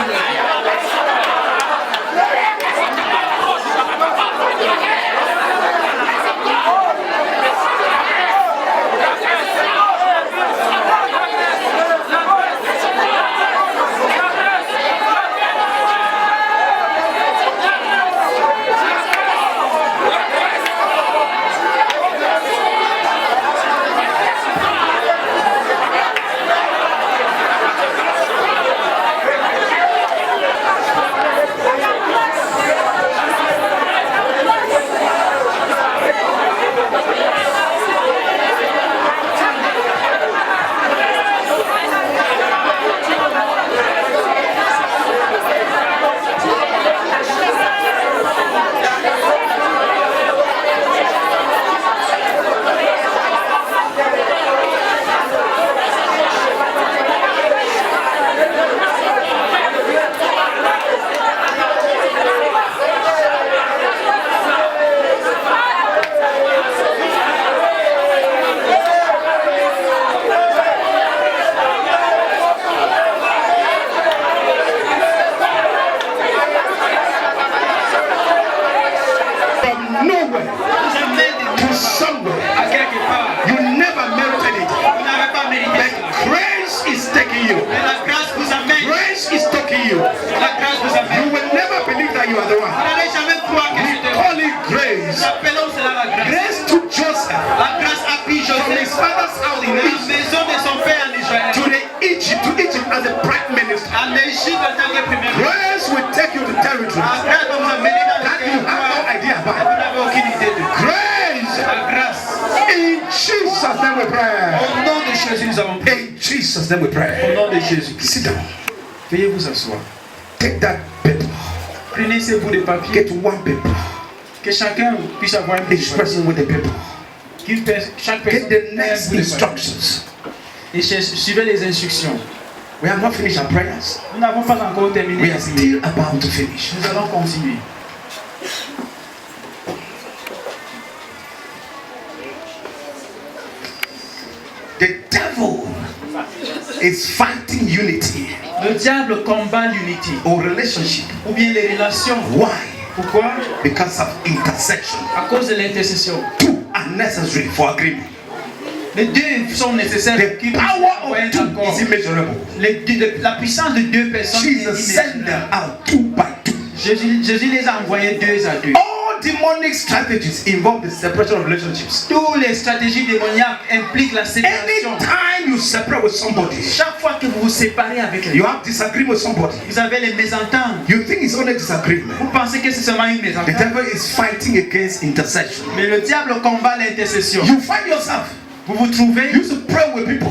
[SPEAKER 3] From nowhere
[SPEAKER 2] Vous amenez des
[SPEAKER 3] to somewhere.
[SPEAKER 2] à quelque part.
[SPEAKER 3] You never merited it.
[SPEAKER 2] Vous n'avez pas mérité
[SPEAKER 3] But
[SPEAKER 2] cela.
[SPEAKER 3] grace is taking you.
[SPEAKER 2] Mais la grâce vous amène.
[SPEAKER 3] Grace is taking you.
[SPEAKER 2] La grâce vous
[SPEAKER 3] You
[SPEAKER 2] amène.
[SPEAKER 3] will never believe that you are the
[SPEAKER 2] Vous
[SPEAKER 3] one.
[SPEAKER 2] n'allez jamais croire que
[SPEAKER 3] We
[SPEAKER 2] c'était
[SPEAKER 3] call it
[SPEAKER 2] vous.
[SPEAKER 3] grace.
[SPEAKER 2] Appelons cela la grâce.
[SPEAKER 3] Grace took Joseph
[SPEAKER 2] La grâce a pris
[SPEAKER 3] from his
[SPEAKER 2] Joseph
[SPEAKER 3] father's house in
[SPEAKER 2] de la
[SPEAKER 3] Egypt
[SPEAKER 2] maison de son père en Israël
[SPEAKER 3] to Egypt as a prime minister.
[SPEAKER 2] en Égypte en tant que premier ministre.
[SPEAKER 3] Grace will take you to
[SPEAKER 2] La
[SPEAKER 3] territories
[SPEAKER 2] grâce va vous amener dans
[SPEAKER 3] that
[SPEAKER 2] le
[SPEAKER 3] you have no
[SPEAKER 2] territoire.
[SPEAKER 3] idea
[SPEAKER 2] Vous
[SPEAKER 3] about.
[SPEAKER 2] n'avez aucune idée de
[SPEAKER 3] Grace.
[SPEAKER 2] la grâce.
[SPEAKER 3] In Jesus' name we pray.
[SPEAKER 2] Au nom de Jésus, nous avons prié.
[SPEAKER 3] In Jesus' name we
[SPEAKER 2] Au
[SPEAKER 3] pray.
[SPEAKER 2] nom de Jésus.
[SPEAKER 3] Sit down.
[SPEAKER 2] Veuillez vous asseoir.
[SPEAKER 3] Take that paper.
[SPEAKER 2] Prenez ces bouts de papier.
[SPEAKER 3] Get one paper.
[SPEAKER 2] Que chacun puisse avoir un bout de
[SPEAKER 3] Each
[SPEAKER 2] papier.
[SPEAKER 3] person with a paper.
[SPEAKER 2] Chaque
[SPEAKER 3] Get
[SPEAKER 2] personne
[SPEAKER 3] the
[SPEAKER 2] ait un
[SPEAKER 3] next
[SPEAKER 2] bout de papier.
[SPEAKER 3] instructions.
[SPEAKER 2] Et suivez les instructions.
[SPEAKER 3] We have not finished our prayers.
[SPEAKER 2] Nous n'avons pas encore terminé.
[SPEAKER 3] We are still about to finish.
[SPEAKER 2] Nous allons continuer.
[SPEAKER 3] devil is fighting unity
[SPEAKER 2] Le diable combat l'unité
[SPEAKER 3] or relationship.
[SPEAKER 2] ou bien les relations.
[SPEAKER 3] Why?
[SPEAKER 2] Pourquoi?
[SPEAKER 3] Because of intersection.
[SPEAKER 2] À cause de l'intercession.
[SPEAKER 3] Two are necessary for agreement.
[SPEAKER 2] Les deux sont nécessaires.
[SPEAKER 3] The power of two is immeasurable.
[SPEAKER 2] La puissance de deux personnes est
[SPEAKER 3] Jesus sent them
[SPEAKER 2] immesurable.
[SPEAKER 3] out 2 by 2.
[SPEAKER 2] Jésus les a envoyés 2 à 2.
[SPEAKER 3] All demonic strategies involve the separation of relationships.
[SPEAKER 2] Toutes les stratégies démoniaques impliquent la séparation.
[SPEAKER 3] Anytime you separate with somebody,
[SPEAKER 2] Chaque fois que vous vous séparez avec les
[SPEAKER 3] you
[SPEAKER 2] gens,
[SPEAKER 3] have disagreement with somebody.
[SPEAKER 2] vous avez les mésententes.
[SPEAKER 3] You think it's only disagreement.
[SPEAKER 2] Vous pensez que c'est seulement une
[SPEAKER 3] The
[SPEAKER 2] mésentente.
[SPEAKER 3] devil is fighting against intercession.
[SPEAKER 2] Mais le diable combat l'intercession.
[SPEAKER 3] You find yourself,
[SPEAKER 2] Vous vous trouvez,
[SPEAKER 3] you used to pray with people,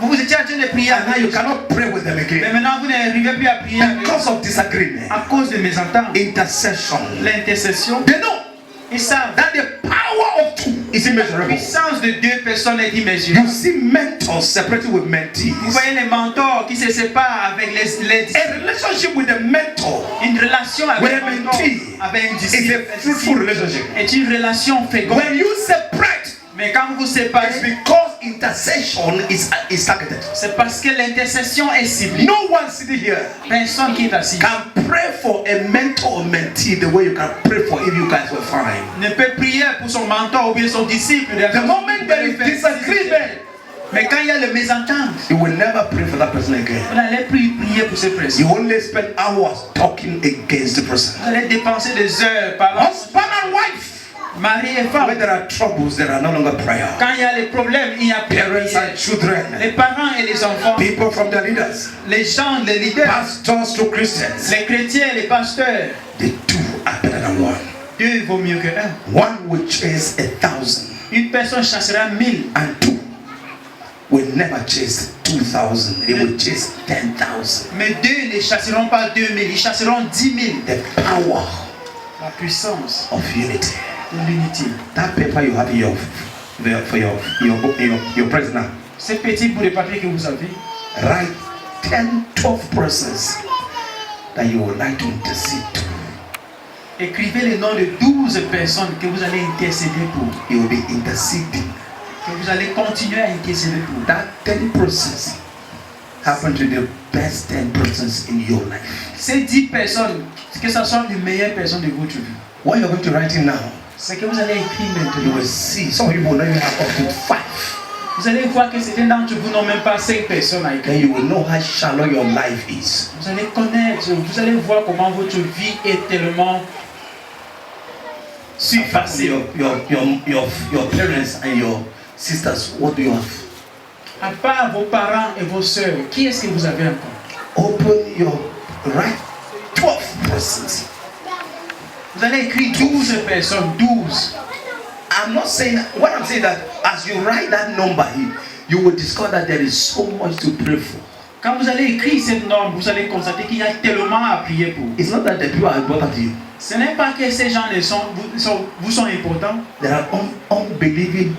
[SPEAKER 2] vous vous étiez en train de prier
[SPEAKER 3] and now
[SPEAKER 2] avec
[SPEAKER 3] you
[SPEAKER 2] eux.
[SPEAKER 3] cannot pray with them
[SPEAKER 2] Mais
[SPEAKER 3] again
[SPEAKER 2] maintenant vous n'arrivez plus à prier avec eux.
[SPEAKER 3] because of disagreement.
[SPEAKER 2] À cause de mésententes.
[SPEAKER 3] Intercession.
[SPEAKER 2] L'intercession,
[SPEAKER 3] They know
[SPEAKER 2] ils savent.
[SPEAKER 3] that the power of two is
[SPEAKER 2] La
[SPEAKER 3] immeasurable.
[SPEAKER 2] puissance de deux personnes est
[SPEAKER 3] You
[SPEAKER 2] immesurable.
[SPEAKER 3] see mentors separated with mentees.
[SPEAKER 2] Vous voyez les mentors qui se séparent avec les
[SPEAKER 3] A relationship with a mentor
[SPEAKER 2] Une relation avec
[SPEAKER 3] with
[SPEAKER 2] un
[SPEAKER 3] a
[SPEAKER 2] mentor,
[SPEAKER 3] mentee
[SPEAKER 2] avec un
[SPEAKER 3] is
[SPEAKER 2] disciple,
[SPEAKER 3] a fruitful relationship.
[SPEAKER 2] est une relation féconde.
[SPEAKER 3] When you separate,
[SPEAKER 2] Mais quand vous vous
[SPEAKER 3] it's
[SPEAKER 2] séparez,
[SPEAKER 3] because intercession is targeted.
[SPEAKER 2] c'est parce que l'intercession est ciblée.
[SPEAKER 3] No one sitting here
[SPEAKER 2] Personne qui est assis
[SPEAKER 3] can pray for a mentor or mentee the way you can pray for if you guys were fine.
[SPEAKER 2] ne peut prier pour son mentor ou bien son disciple.
[SPEAKER 3] The moment there is disagreement,
[SPEAKER 2] Mais quand il y a le mésentente,
[SPEAKER 3] you will never pray for that person again.
[SPEAKER 2] vous n'allez plus prier pour cette personne.
[SPEAKER 3] You only spend hours talking against the person.
[SPEAKER 2] Vous allez dépenser des heures parlant.
[SPEAKER 3] Husband and wife.
[SPEAKER 2] Mari et femme.
[SPEAKER 3] When there are troubles, there are no longer prayer.
[SPEAKER 2] Quand il y a les problèmes, il n'y a plus de
[SPEAKER 3] Parents
[SPEAKER 2] prière.
[SPEAKER 3] and children,
[SPEAKER 2] Les parents et les enfants,
[SPEAKER 3] people from the leaders,
[SPEAKER 2] les gens, les leaders,
[SPEAKER 3] pastors to Christians,
[SPEAKER 2] les chrétiens, les pasteurs.
[SPEAKER 3] the two are better than one.
[SPEAKER 2] Deux vaut mieux que un.
[SPEAKER 3] One will chase 1,000,
[SPEAKER 2] Une personne chassera 1000.
[SPEAKER 3] and two will never chase 2,000. They will chase 10,000.
[SPEAKER 2] Mais deux ne chasseront pas 2000, ils chasseront 10 000.
[SPEAKER 3] The power
[SPEAKER 2] La puissance
[SPEAKER 3] of unity.
[SPEAKER 2] de l'unité.
[SPEAKER 3] That paper you have in your present now.
[SPEAKER 2] Ces petits bouts de papier que vous avez,
[SPEAKER 3] Write 10, 12 persons that you would like to intercede to.
[SPEAKER 2] écrivez les noms de 12 personnes que vous allez intercéder pour.
[SPEAKER 3] You will be interceding.
[SPEAKER 2] Que vous allez continuer à intercéder pour.
[SPEAKER 3] That 10 persons happen to be the best 10 persons in your life.
[SPEAKER 2] Ces 10 personnes, que ce soit les meilleures personnes de votre vie.
[SPEAKER 3] What you're going to write in now,
[SPEAKER 2] C'est que vous allez écrire
[SPEAKER 3] you
[SPEAKER 2] maintenant.
[SPEAKER 3] will see some people will not even have up to 5.
[SPEAKER 2] Vous allez voir que certains d'entre vous n'ont même pas 5 personnes à
[SPEAKER 3] Then
[SPEAKER 2] écrire.
[SPEAKER 3] you will know how shallow your life is.
[SPEAKER 2] Vous allez connaître, vous allez voir comment votre vie est tellement surpassée.
[SPEAKER 3] Your parents and your sisters, what do you have?
[SPEAKER 2] À part vos parents et vos sœurs, qui est-ce que vous avez encore?
[SPEAKER 3] Open your right 12 persons.
[SPEAKER 2] Vous allez écrire 12 personnes, 12.
[SPEAKER 3] I'm not saying what I'm saying that as you write that number, you will discover that there is so much to pray for.
[SPEAKER 2] Quand vous allez écrire cette norme, vous allez constater qu'il y a tellement à prier pour.
[SPEAKER 3] It's not that the people are important to you.
[SPEAKER 2] Ce n'est pas que ces gens vous sont importants.
[SPEAKER 3] There are unbelieving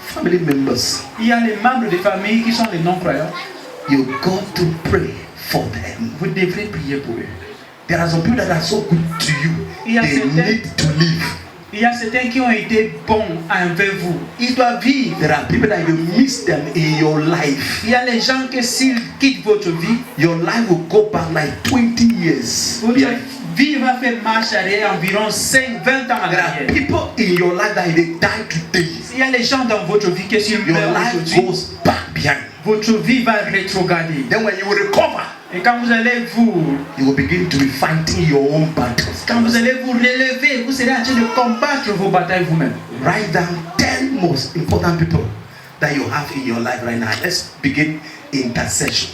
[SPEAKER 3] family members.
[SPEAKER 2] Il y a les membres de famille qui sont les non-croyants.
[SPEAKER 3] You got to pray for them.
[SPEAKER 2] Vous devrez prier pour eux.
[SPEAKER 3] There are some people that are so good to you.
[SPEAKER 2] Il y a
[SPEAKER 3] They
[SPEAKER 2] certains-
[SPEAKER 3] need to live.
[SPEAKER 2] Il y a certains qui ont été bons envers vous. Ils doivent vivre.
[SPEAKER 3] There are people that you miss them in your life.
[SPEAKER 2] Il y a les gens que s'ils quittent votre vie,
[SPEAKER 3] Your life will go back like 20 years.
[SPEAKER 2] votre
[SPEAKER 3] behind.
[SPEAKER 2] vie va faire marche arrière environ 20 ans en
[SPEAKER 3] There are
[SPEAKER 2] arrière.
[SPEAKER 3] people in your life that if they die today,
[SPEAKER 2] Il y a les gens dans votre vie que s'ils
[SPEAKER 3] your
[SPEAKER 2] meurent
[SPEAKER 3] life
[SPEAKER 2] aujourd'hui,
[SPEAKER 3] goes back behind.
[SPEAKER 2] votre vie va rétrograder.
[SPEAKER 3] Then when you recover,
[SPEAKER 2] Et quand vous allez vous
[SPEAKER 3] you will begin to be fighting your own battles.
[SPEAKER 2] Quand vous allez vous relever, vous serez en train de combattre vos batailles vous-même.
[SPEAKER 3] Write down 10 most important people that you have in your life right now. Let's begin intercession.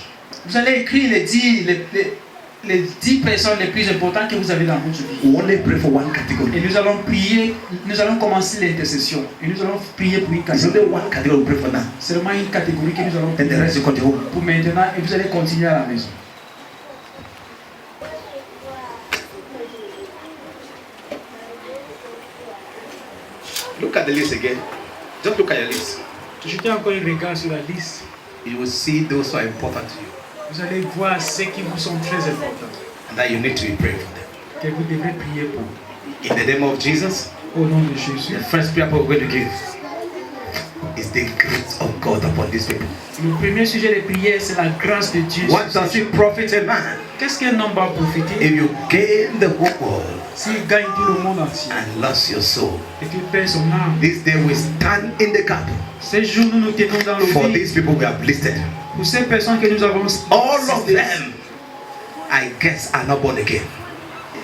[SPEAKER 2] Vous allez écrire les 10 personnes les plus importantes que vous avez dans votre vie.
[SPEAKER 3] We only pray for one
[SPEAKER 2] Et
[SPEAKER 3] category.
[SPEAKER 2] nous allons prier, nous allons commencer l'intercession. Et nous allons prier pour une
[SPEAKER 3] It's
[SPEAKER 2] catégorie.
[SPEAKER 3] only one category we pray for now.
[SPEAKER 2] C'est seulement une catégorie que nous allons
[SPEAKER 3] And the
[SPEAKER 2] prier
[SPEAKER 3] rest you continue.
[SPEAKER 2] pour maintenant et vous allez continuer à la maison.
[SPEAKER 3] Look at the list again. Just look at your list.
[SPEAKER 2] Jetez encore un regard sur la liste.
[SPEAKER 3] You will see those who are important to you
[SPEAKER 2] Vous allez voir ceux qui vous sont très importants,
[SPEAKER 3] and that you need to be praying for them.
[SPEAKER 2] que vous devrez prier pour.
[SPEAKER 3] In the name of Jesus,
[SPEAKER 2] Au nom de Jésus,
[SPEAKER 3] the first prayer we're going to give is the grace of God upon these people.
[SPEAKER 2] Le premier sujet de prière, c'est la grâce de Dieu.
[SPEAKER 3] What does it profit a man
[SPEAKER 2] Qu'est-ce qu'un homme va profiter
[SPEAKER 3] if you gain the whole world
[SPEAKER 2] s'il gagne tout le monde entier
[SPEAKER 3] and lost your soul?
[SPEAKER 2] et qu'il perd son âme?
[SPEAKER 3] This day we stand in the gap
[SPEAKER 2] Ces jours, nous nous tenons dans le
[SPEAKER 3] for
[SPEAKER 2] vide
[SPEAKER 3] these people we have listed.
[SPEAKER 2] pour ces personnes que nous avons
[SPEAKER 3] All of
[SPEAKER 2] citées.
[SPEAKER 3] them, I guess, are not born again.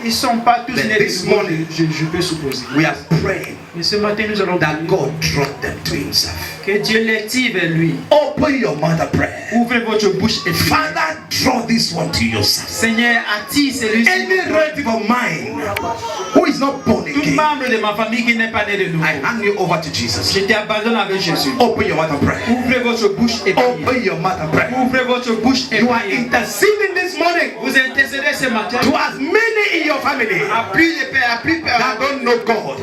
[SPEAKER 2] Ils ne sont pas tous
[SPEAKER 3] But
[SPEAKER 2] nés
[SPEAKER 3] this
[SPEAKER 2] de nouveau,
[SPEAKER 3] morning,
[SPEAKER 2] je peux supposer.
[SPEAKER 3] We are praying
[SPEAKER 2] Mais ce matin, nous allons
[SPEAKER 3] that
[SPEAKER 2] prier
[SPEAKER 3] God draw them to Himself.
[SPEAKER 2] que Dieu les tire vers lui.
[SPEAKER 3] Open your mouth and pray.
[SPEAKER 2] Ouvrez votre bouche et priez.
[SPEAKER 3] Father, draw this one to yourself.
[SPEAKER 2] Seigneur, attire celui-ci.
[SPEAKER 3] Any relative of mine who is not born
[SPEAKER 2] Tout
[SPEAKER 3] again,
[SPEAKER 2] membre de ma famille qui n'est pas né de nouveau,
[SPEAKER 3] I hand you over to Jesus.
[SPEAKER 2] je t'abandonne avec Jésus.
[SPEAKER 3] Open your mouth and pray.
[SPEAKER 2] Ouvrez votre bouche et priez.
[SPEAKER 3] Open your mouth and pray.
[SPEAKER 2] Ouvrez votre bouche et
[SPEAKER 3] You are
[SPEAKER 2] priez.
[SPEAKER 3] interceding this morning
[SPEAKER 2] Vous intercédez ce matin
[SPEAKER 3] to as many in your family
[SPEAKER 2] à plus de pères, à plus
[SPEAKER 3] that don't know God.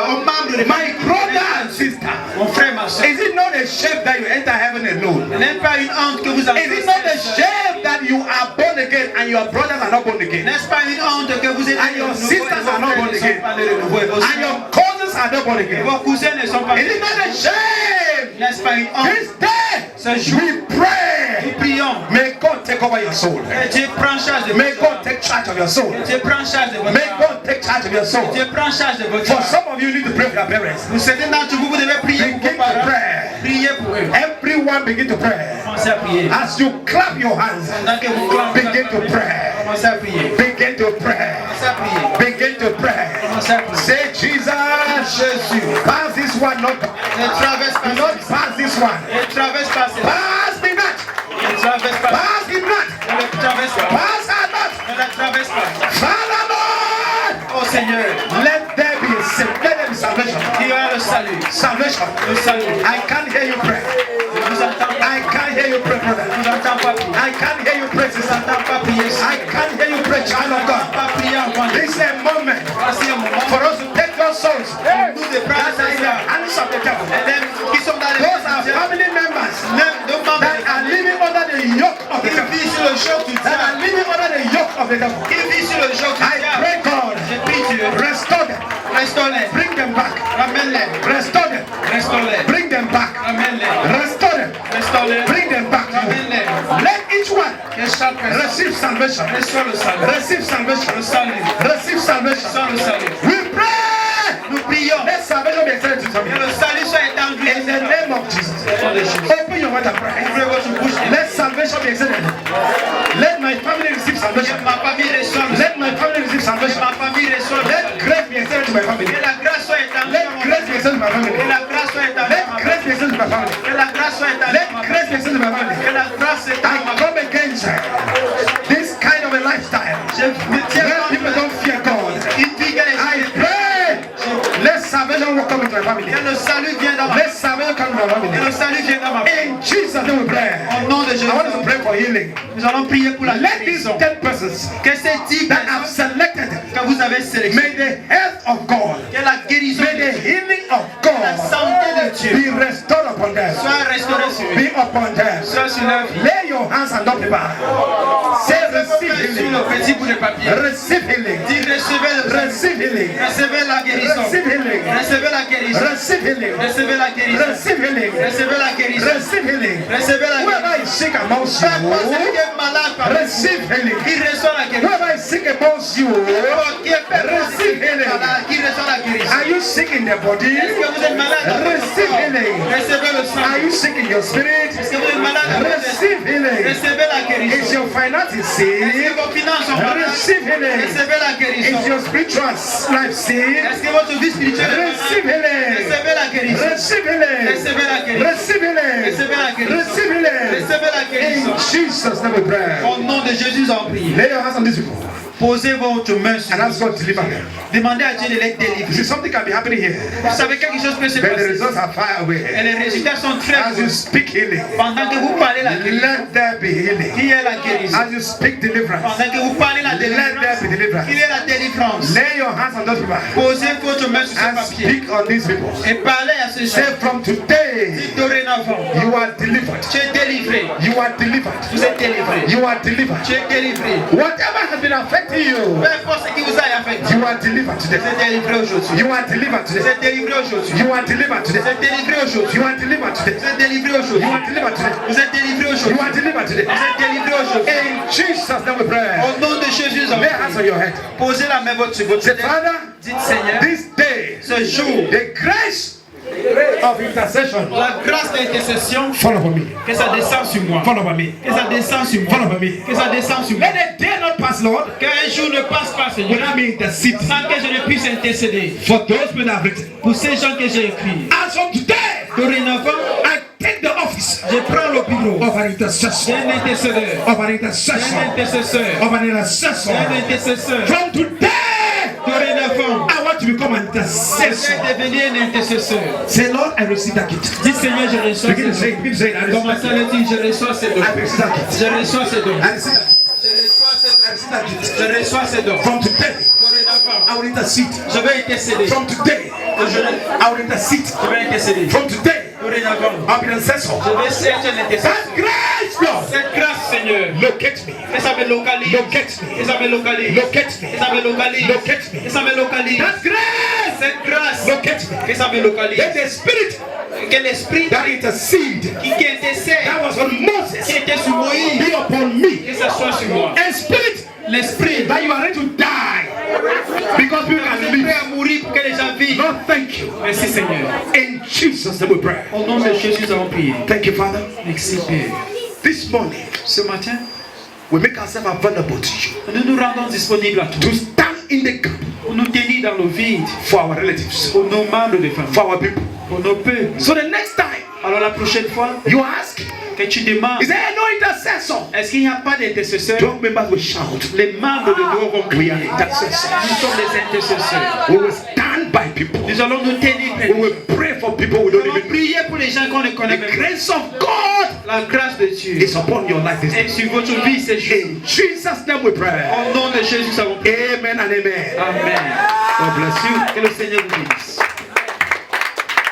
[SPEAKER 2] aux membres de
[SPEAKER 3] My brother and sister,
[SPEAKER 2] mon frère, ma soeur.
[SPEAKER 3] is it not a shame that you enter heaven alone?
[SPEAKER 2] N'est pas une honte que vous avez.
[SPEAKER 3] Is it not a shame that you are born again and your brothers are not born again?
[SPEAKER 2] N'est-ce pas une honte que vous êtes
[SPEAKER 3] And your sisters are not born again. And your cousins are not born again.
[SPEAKER 2] vos cousins ne sont pas.
[SPEAKER 3] Is it not a shame?
[SPEAKER 2] N'est-ce pas une honte?
[SPEAKER 3] This day
[SPEAKER 2] Ce jour,
[SPEAKER 3] we pray.
[SPEAKER 2] nous prions.
[SPEAKER 3] May God take over your soul.
[SPEAKER 2] Et Dieu prend charge de
[SPEAKER 3] May
[SPEAKER 2] votre
[SPEAKER 3] God take charge of your soul.
[SPEAKER 2] Dieu prend charge de votre
[SPEAKER 3] May God take charge of your soul.
[SPEAKER 2] Dieu prend charge de votre
[SPEAKER 3] For some of you need to pray for your parents.
[SPEAKER 2] Pour certains d'entre vous, vous devez prier pour
[SPEAKER 3] Begin
[SPEAKER 2] vos
[SPEAKER 3] to
[SPEAKER 2] parents.
[SPEAKER 3] pray.
[SPEAKER 2] Priez pour eux.
[SPEAKER 3] Everyone begin to pray.
[SPEAKER 2] Commencez à prier.
[SPEAKER 3] As you clap your hands,
[SPEAKER 2] Pendant que vous clamez,
[SPEAKER 3] begin to pray.
[SPEAKER 2] commencez à prier.
[SPEAKER 3] Begin to pray.
[SPEAKER 2] Commencez à prier.
[SPEAKER 3] Begin to pray.
[SPEAKER 2] Commencez à prier.
[SPEAKER 3] Say, Jesus, pass this one, not,
[SPEAKER 2] Ne traverse pas
[SPEAKER 3] not pass this one.
[SPEAKER 2] Ne traverse pas cette.
[SPEAKER 3] Pass me not.
[SPEAKER 2] Ne traverse pas.
[SPEAKER 3] Pass him not.
[SPEAKER 2] Ne le traverse pas.
[SPEAKER 3] Pass her not.
[SPEAKER 2] Ne la traverse pas.
[SPEAKER 3] Father, Lord,
[SPEAKER 2] Oh Seigneur,
[SPEAKER 3] let there be let there be salvation.
[SPEAKER 2] il y aura le salut.
[SPEAKER 3] Salvation.
[SPEAKER 2] Le salut.
[SPEAKER 3] I can't hear you pray.
[SPEAKER 2] Je vous entends pas.
[SPEAKER 3] I can't hear you pray, brother.
[SPEAKER 2] Je vous entends pas prier.
[SPEAKER 3] I can't hear you pray,
[SPEAKER 2] Je vous
[SPEAKER 3] sister.
[SPEAKER 2] entends pas prier.
[SPEAKER 3] I can't hear you pray, child of God.
[SPEAKER 2] Pas prier avant.
[SPEAKER 3] This is a moment
[SPEAKER 2] Voici un moment
[SPEAKER 3] for us to take those souls
[SPEAKER 2] nous de prendre
[SPEAKER 3] that are in the
[SPEAKER 2] ça.
[SPEAKER 3] hands of the devil.
[SPEAKER 2] Et les qui sont dans les
[SPEAKER 3] Those are family members
[SPEAKER 2] même deux membres
[SPEAKER 3] that are living under the yoke of the
[SPEAKER 2] qui
[SPEAKER 3] devil.
[SPEAKER 2] vivent sur le joug du
[SPEAKER 3] That are
[SPEAKER 2] diable.
[SPEAKER 3] living under the yoke of the devil.
[SPEAKER 2] Qui vivent sur le joug du
[SPEAKER 3] I
[SPEAKER 2] diable.
[SPEAKER 3] pray, God,
[SPEAKER 2] Je prie Dieu.
[SPEAKER 3] restore them,
[SPEAKER 2] Restaure-les.
[SPEAKER 3] bring them back,
[SPEAKER 2] Ramène-les.
[SPEAKER 3] restore them,
[SPEAKER 2] Restaure-les.
[SPEAKER 3] bring them back,
[SPEAKER 2] Ramène-les.
[SPEAKER 3] restore them,
[SPEAKER 2] Restaure-les.
[SPEAKER 3] bring them back to you.
[SPEAKER 2] Ramène-les.
[SPEAKER 3] Let each one
[SPEAKER 2] Que chaque personne
[SPEAKER 3] receive salvation,
[SPEAKER 2] reçoive le salut.
[SPEAKER 3] receive salvation,
[SPEAKER 2] Le salut.
[SPEAKER 3] receive salvation.
[SPEAKER 2] Sans le salut.
[SPEAKER 3] We pray.
[SPEAKER 2] Nous prions.
[SPEAKER 3] Let salvation be extended to
[SPEAKER 2] Que
[SPEAKER 3] me.
[SPEAKER 2] le salut soit étendu.
[SPEAKER 3] In the name of Jesus.
[SPEAKER 2] Au nom de Jésus.
[SPEAKER 3] Open your mouth and pray.
[SPEAKER 2] Ouvrez votre bouche.
[SPEAKER 3] Let salvation be extended. Let my family receive
[SPEAKER 2] Que
[SPEAKER 3] salvation.
[SPEAKER 2] ma famille reçoive.
[SPEAKER 3] Let my family receive
[SPEAKER 2] Que
[SPEAKER 3] salvation.
[SPEAKER 2] ma famille reçoive.
[SPEAKER 3] Let grace be extended to my family.
[SPEAKER 2] Que la grâce soit étendue.
[SPEAKER 3] Let grace be extended to my family.
[SPEAKER 2] Que la grâce soit étendue.
[SPEAKER 3] Let grace be extended to my family.
[SPEAKER 2] Que la grâce soit étendue.
[SPEAKER 3] Let grace be extended to my family.
[SPEAKER 2] Que la grâce soit
[SPEAKER 3] I
[SPEAKER 2] étendue.
[SPEAKER 3] come against this kind of a lifestyle.
[SPEAKER 2] Je me tiens
[SPEAKER 3] Where people don't fear God.
[SPEAKER 2] une vie que
[SPEAKER 3] I
[SPEAKER 2] les
[SPEAKER 3] pray. Let salvation will come into my family.
[SPEAKER 2] Que le salut vienne dans ma vie.
[SPEAKER 3] Let salvation come into my
[SPEAKER 2] Que le
[SPEAKER 3] family.
[SPEAKER 2] salut vienne dans ma vie.
[SPEAKER 3] In Jesus' name we pray.
[SPEAKER 2] Au nom de Jésus.
[SPEAKER 3] I want us to pray for healing.
[SPEAKER 2] Nous allons prier pour la
[SPEAKER 3] Let these
[SPEAKER 2] guérison.
[SPEAKER 3] 10 persons
[SPEAKER 2] Que ces 10
[SPEAKER 3] that have
[SPEAKER 2] personnes
[SPEAKER 3] selected,
[SPEAKER 2] que vous avez sélectionnées.
[SPEAKER 3] may the health of God,
[SPEAKER 2] Que la guérison,
[SPEAKER 3] may the healing of
[SPEAKER 2] la
[SPEAKER 3] God
[SPEAKER 2] santé de Dieu
[SPEAKER 3] be restored upon them.
[SPEAKER 2] soit restaurée sur eux.
[SPEAKER 3] Be upon them.
[SPEAKER 2] Soit sur leur vie.
[SPEAKER 3] Lay your hands on top of Say receive
[SPEAKER 2] Sur
[SPEAKER 3] healing.
[SPEAKER 2] le petit bout de papier.
[SPEAKER 3] Receive healing.
[SPEAKER 2] Dis recevez le salut.
[SPEAKER 3] Receive healing.
[SPEAKER 2] Recevez la guérison.
[SPEAKER 3] Receive healing.
[SPEAKER 2] Recevez la guérison.
[SPEAKER 3] Receive healing.
[SPEAKER 2] Recevez la guérison.
[SPEAKER 3] Receive healing.
[SPEAKER 2] Recevez la guérison.
[SPEAKER 3] Receive healing.
[SPEAKER 2] Recevez la guérison.
[SPEAKER 3] Whoever is sick amongst
[SPEAKER 2] Celui qui
[SPEAKER 3] you,
[SPEAKER 2] est malade parmi vous,
[SPEAKER 3] receive healing.
[SPEAKER 2] qui reçoit la guérison.
[SPEAKER 3] Whoever is sick amongst you,
[SPEAKER 2] Qui est
[SPEAKER 3] receive healing.
[SPEAKER 2] malade, qui reçoit la guérison.
[SPEAKER 3] Are you sick in the body?
[SPEAKER 2] Est-ce que vous êtes malade dans votre
[SPEAKER 3] Receive
[SPEAKER 2] corps?
[SPEAKER 3] healing.
[SPEAKER 2] Recevez le
[SPEAKER 3] Are
[SPEAKER 2] sang.
[SPEAKER 3] you sick in your spirit?
[SPEAKER 2] Est-ce que vous êtes malade dans votre esprit?
[SPEAKER 3] Receive healing.
[SPEAKER 2] Recevez la
[SPEAKER 3] Is
[SPEAKER 2] guérison.
[SPEAKER 3] your finances
[SPEAKER 2] Est-ce
[SPEAKER 3] sick?
[SPEAKER 2] que vos finances sont malades?
[SPEAKER 3] Receive healing.
[SPEAKER 2] Recevez la
[SPEAKER 3] Is
[SPEAKER 2] guérison.
[SPEAKER 3] your spiritual life sick?
[SPEAKER 2] Est-ce que votre vie spirituelle est
[SPEAKER 3] Receive
[SPEAKER 2] malade?
[SPEAKER 3] healing.
[SPEAKER 2] Recevez la guérison.
[SPEAKER 3] Receive healing.
[SPEAKER 2] Recevez la guérison.
[SPEAKER 3] Receive healing.
[SPEAKER 2] Recevez la guérison.
[SPEAKER 3] Receive healing.
[SPEAKER 2] Recevez la guérison.
[SPEAKER 3] In Jesus' name we pray.
[SPEAKER 2] Au nom de Jésus, en priez.
[SPEAKER 3] Lay your hands on these people
[SPEAKER 2] Posez votre main sur
[SPEAKER 3] and ask God to deliver them.
[SPEAKER 2] Demandez à Dieu de les
[SPEAKER 3] You
[SPEAKER 2] délivrer.
[SPEAKER 3] see, something can be happening here,
[SPEAKER 2] Vous savez quelque chose peut se
[SPEAKER 3] but the
[SPEAKER 2] passer.
[SPEAKER 3] results are far
[SPEAKER 2] Et
[SPEAKER 3] away.
[SPEAKER 2] les résultats sont très
[SPEAKER 3] As you
[SPEAKER 2] beaux.
[SPEAKER 3] speak healing,
[SPEAKER 2] Pendant que vous parlez la guérison,
[SPEAKER 3] let there be healing.
[SPEAKER 2] qui est la guérison?
[SPEAKER 3] As you speak deliverance,
[SPEAKER 2] Pendant que vous parlez la
[SPEAKER 3] let there
[SPEAKER 2] délivrance,
[SPEAKER 3] be deliverance.
[SPEAKER 2] qui est la délivrance?
[SPEAKER 3] Lay your hands on those people
[SPEAKER 2] Posez votre main sur ce
[SPEAKER 3] and
[SPEAKER 2] papier
[SPEAKER 3] speak on these people.
[SPEAKER 2] et parlez à ces
[SPEAKER 3] Say
[SPEAKER 2] gens.
[SPEAKER 3] from today,
[SPEAKER 2] Dorénavant,
[SPEAKER 3] you are delivered.
[SPEAKER 2] tu es délivré.
[SPEAKER 3] You are delivered.
[SPEAKER 2] Vous Vous êtes délivré.
[SPEAKER 3] You are delivered.
[SPEAKER 2] Tu es délivré.
[SPEAKER 3] Whatever has been affecting you,
[SPEAKER 2] Peu importe ce qui vous a affecté.
[SPEAKER 3] you are delivered today.
[SPEAKER 2] Vous êtes délivré aujourd'hui.
[SPEAKER 3] You are delivered
[SPEAKER 2] Vous
[SPEAKER 3] today.
[SPEAKER 2] êtes délivré aujourd'hui.
[SPEAKER 3] You are delivered today.
[SPEAKER 2] Vous êtes délivré aujourd'hui.
[SPEAKER 3] You are delivered today.
[SPEAKER 2] Vous êtes délivré aujourd'hui.
[SPEAKER 3] You are delivered today.
[SPEAKER 2] Vous êtes délivré
[SPEAKER 3] You
[SPEAKER 2] aujourd'hui.
[SPEAKER 3] are delivered today.
[SPEAKER 2] Vous êtes délivré aujourd'hui.
[SPEAKER 3] In Jesus' name we pray.
[SPEAKER 2] Au nom de Jésus,
[SPEAKER 3] Lay hands on your head.
[SPEAKER 2] posez la main sur votre
[SPEAKER 3] Say,
[SPEAKER 2] tête.
[SPEAKER 3] Father,
[SPEAKER 2] Dites Seigneur,
[SPEAKER 3] this day,
[SPEAKER 2] ce jour,
[SPEAKER 3] the grace of intercession
[SPEAKER 2] la grâce d'intercession,
[SPEAKER 3] fall over me.
[SPEAKER 2] que ça descend sur moi.
[SPEAKER 3] Fall over me.
[SPEAKER 2] Que ça descend sur
[SPEAKER 3] Fall
[SPEAKER 2] moi.
[SPEAKER 3] over me.
[SPEAKER 2] Que ça descend sur moi.
[SPEAKER 3] Let the day not pass, Lord,
[SPEAKER 2] Qu'un jour ne passe pas, Seigneur,
[SPEAKER 3] without me interceding
[SPEAKER 2] sans que je ne puisse intercéder
[SPEAKER 3] for those people that have written.
[SPEAKER 2] pour ces gens que j'ai écrits.
[SPEAKER 3] As from today,
[SPEAKER 2] Dorénavant,
[SPEAKER 3] I take the office
[SPEAKER 2] je prends le bureau
[SPEAKER 3] of an intercessor.
[SPEAKER 2] d'un intercesseur.
[SPEAKER 3] Of an
[SPEAKER 2] D'un
[SPEAKER 3] intercessor.
[SPEAKER 2] intercesseur.
[SPEAKER 3] Of an intercessor.
[SPEAKER 2] D'un intercesseur.
[SPEAKER 3] From today,
[SPEAKER 2] Dorénavant,
[SPEAKER 3] I want to become an
[SPEAKER 2] je
[SPEAKER 3] intercessor.
[SPEAKER 2] vais devenir un intercesseur.
[SPEAKER 3] Say, Lord, I receive that gift.
[SPEAKER 2] Dis Seigneur, je reçois
[SPEAKER 3] Begin to
[SPEAKER 2] ces
[SPEAKER 3] say
[SPEAKER 2] dons.
[SPEAKER 3] it. Begin to say it. I receive
[SPEAKER 2] Commence
[SPEAKER 3] that
[SPEAKER 2] à
[SPEAKER 3] gift.
[SPEAKER 2] le dire, je reçois ces dons.
[SPEAKER 3] I receive that gift.
[SPEAKER 2] Je reçois ces dons.
[SPEAKER 3] I receive that gift.
[SPEAKER 2] Je reçois ces
[SPEAKER 3] I receive that gift.
[SPEAKER 2] Je reçois ces dons.
[SPEAKER 3] From today,
[SPEAKER 2] Dorénavant,
[SPEAKER 3] I will intercede.
[SPEAKER 2] je vais intercéder.
[SPEAKER 3] From today, I will intercede.
[SPEAKER 2] Je vais intercéder.
[SPEAKER 3] From today,
[SPEAKER 2] Dorénavant,
[SPEAKER 3] I'll be an intercessor.
[SPEAKER 2] je vais être un intercesseur.
[SPEAKER 3] That grace, Lord,
[SPEAKER 2] Cette grâce, Seigneur,
[SPEAKER 3] locate me.
[SPEAKER 2] que ça me localise.
[SPEAKER 3] Locate me.
[SPEAKER 2] Que ça me localise.
[SPEAKER 3] Locate
[SPEAKER 2] Que
[SPEAKER 3] me.
[SPEAKER 2] ça me localise.
[SPEAKER 3] Locate me.
[SPEAKER 2] Que ça me localise.
[SPEAKER 3] That grace,
[SPEAKER 2] Cette grâce,
[SPEAKER 3] locate me.
[SPEAKER 2] que ça me localise.
[SPEAKER 3] Let the spirit
[SPEAKER 2] Que l'esprit
[SPEAKER 3] that intercede,
[SPEAKER 2] qui intercède,
[SPEAKER 3] that was on
[SPEAKER 2] qui
[SPEAKER 3] Moses,
[SPEAKER 2] était sur Moïse,
[SPEAKER 3] be upon me.
[SPEAKER 2] que ça soit sur moi.
[SPEAKER 3] And spirit
[SPEAKER 2] L'esprit
[SPEAKER 3] that you are ready to die because people
[SPEAKER 2] vous
[SPEAKER 3] can
[SPEAKER 2] êtes prêt
[SPEAKER 3] live.
[SPEAKER 2] à mourir pour que les gens vivent.
[SPEAKER 3] Lord, thank you.
[SPEAKER 2] Merci Seigneur.
[SPEAKER 3] In Jesus' name we pray.
[SPEAKER 2] Au nom de Jésus, nous avons prié.
[SPEAKER 3] Thank you, Father.
[SPEAKER 2] Merci Père.
[SPEAKER 3] This morning,
[SPEAKER 2] Ce matin,
[SPEAKER 3] we make ourselves available to you
[SPEAKER 2] nous nous rendons disponibles à
[SPEAKER 3] to
[SPEAKER 2] toi
[SPEAKER 3] stand in the gap
[SPEAKER 2] pour nous tenir dans le vide,
[SPEAKER 3] for our relatives,
[SPEAKER 2] pour nos membres de famille,
[SPEAKER 3] for our people.
[SPEAKER 2] pour nos peuples.
[SPEAKER 3] So the next time
[SPEAKER 2] Alors la prochaine fois
[SPEAKER 3] you ask,
[SPEAKER 2] que tu demandes,
[SPEAKER 3] is there no intercessor?
[SPEAKER 2] est-ce qu'il n'y a pas d'intercesseur?
[SPEAKER 3] 12 members will shout,
[SPEAKER 2] Les membres de nous vont
[SPEAKER 3] we
[SPEAKER 2] crier.
[SPEAKER 3] are intercessors.
[SPEAKER 2] Nous sommes des intercesseurs.
[SPEAKER 3] We will stand by people.
[SPEAKER 2] Nous allons nous tenir près.
[SPEAKER 3] We will pray for people we
[SPEAKER 2] Nous
[SPEAKER 3] don't
[SPEAKER 2] allons
[SPEAKER 3] even know.
[SPEAKER 2] prier pour les gens qu'on ne connaît
[SPEAKER 3] The
[SPEAKER 2] même pas.
[SPEAKER 3] grace of God
[SPEAKER 2] La grâce de Dieu
[SPEAKER 3] is upon your life this day.
[SPEAKER 2] est sur votre vie ces jours.
[SPEAKER 3] In Jesus' name we pray.
[SPEAKER 2] Au nom de Jésus, nous avons prié.
[SPEAKER 3] Amen and amen.
[SPEAKER 2] Amen.
[SPEAKER 3] God bless you.
[SPEAKER 2] Que le Seigneur vous bénisse.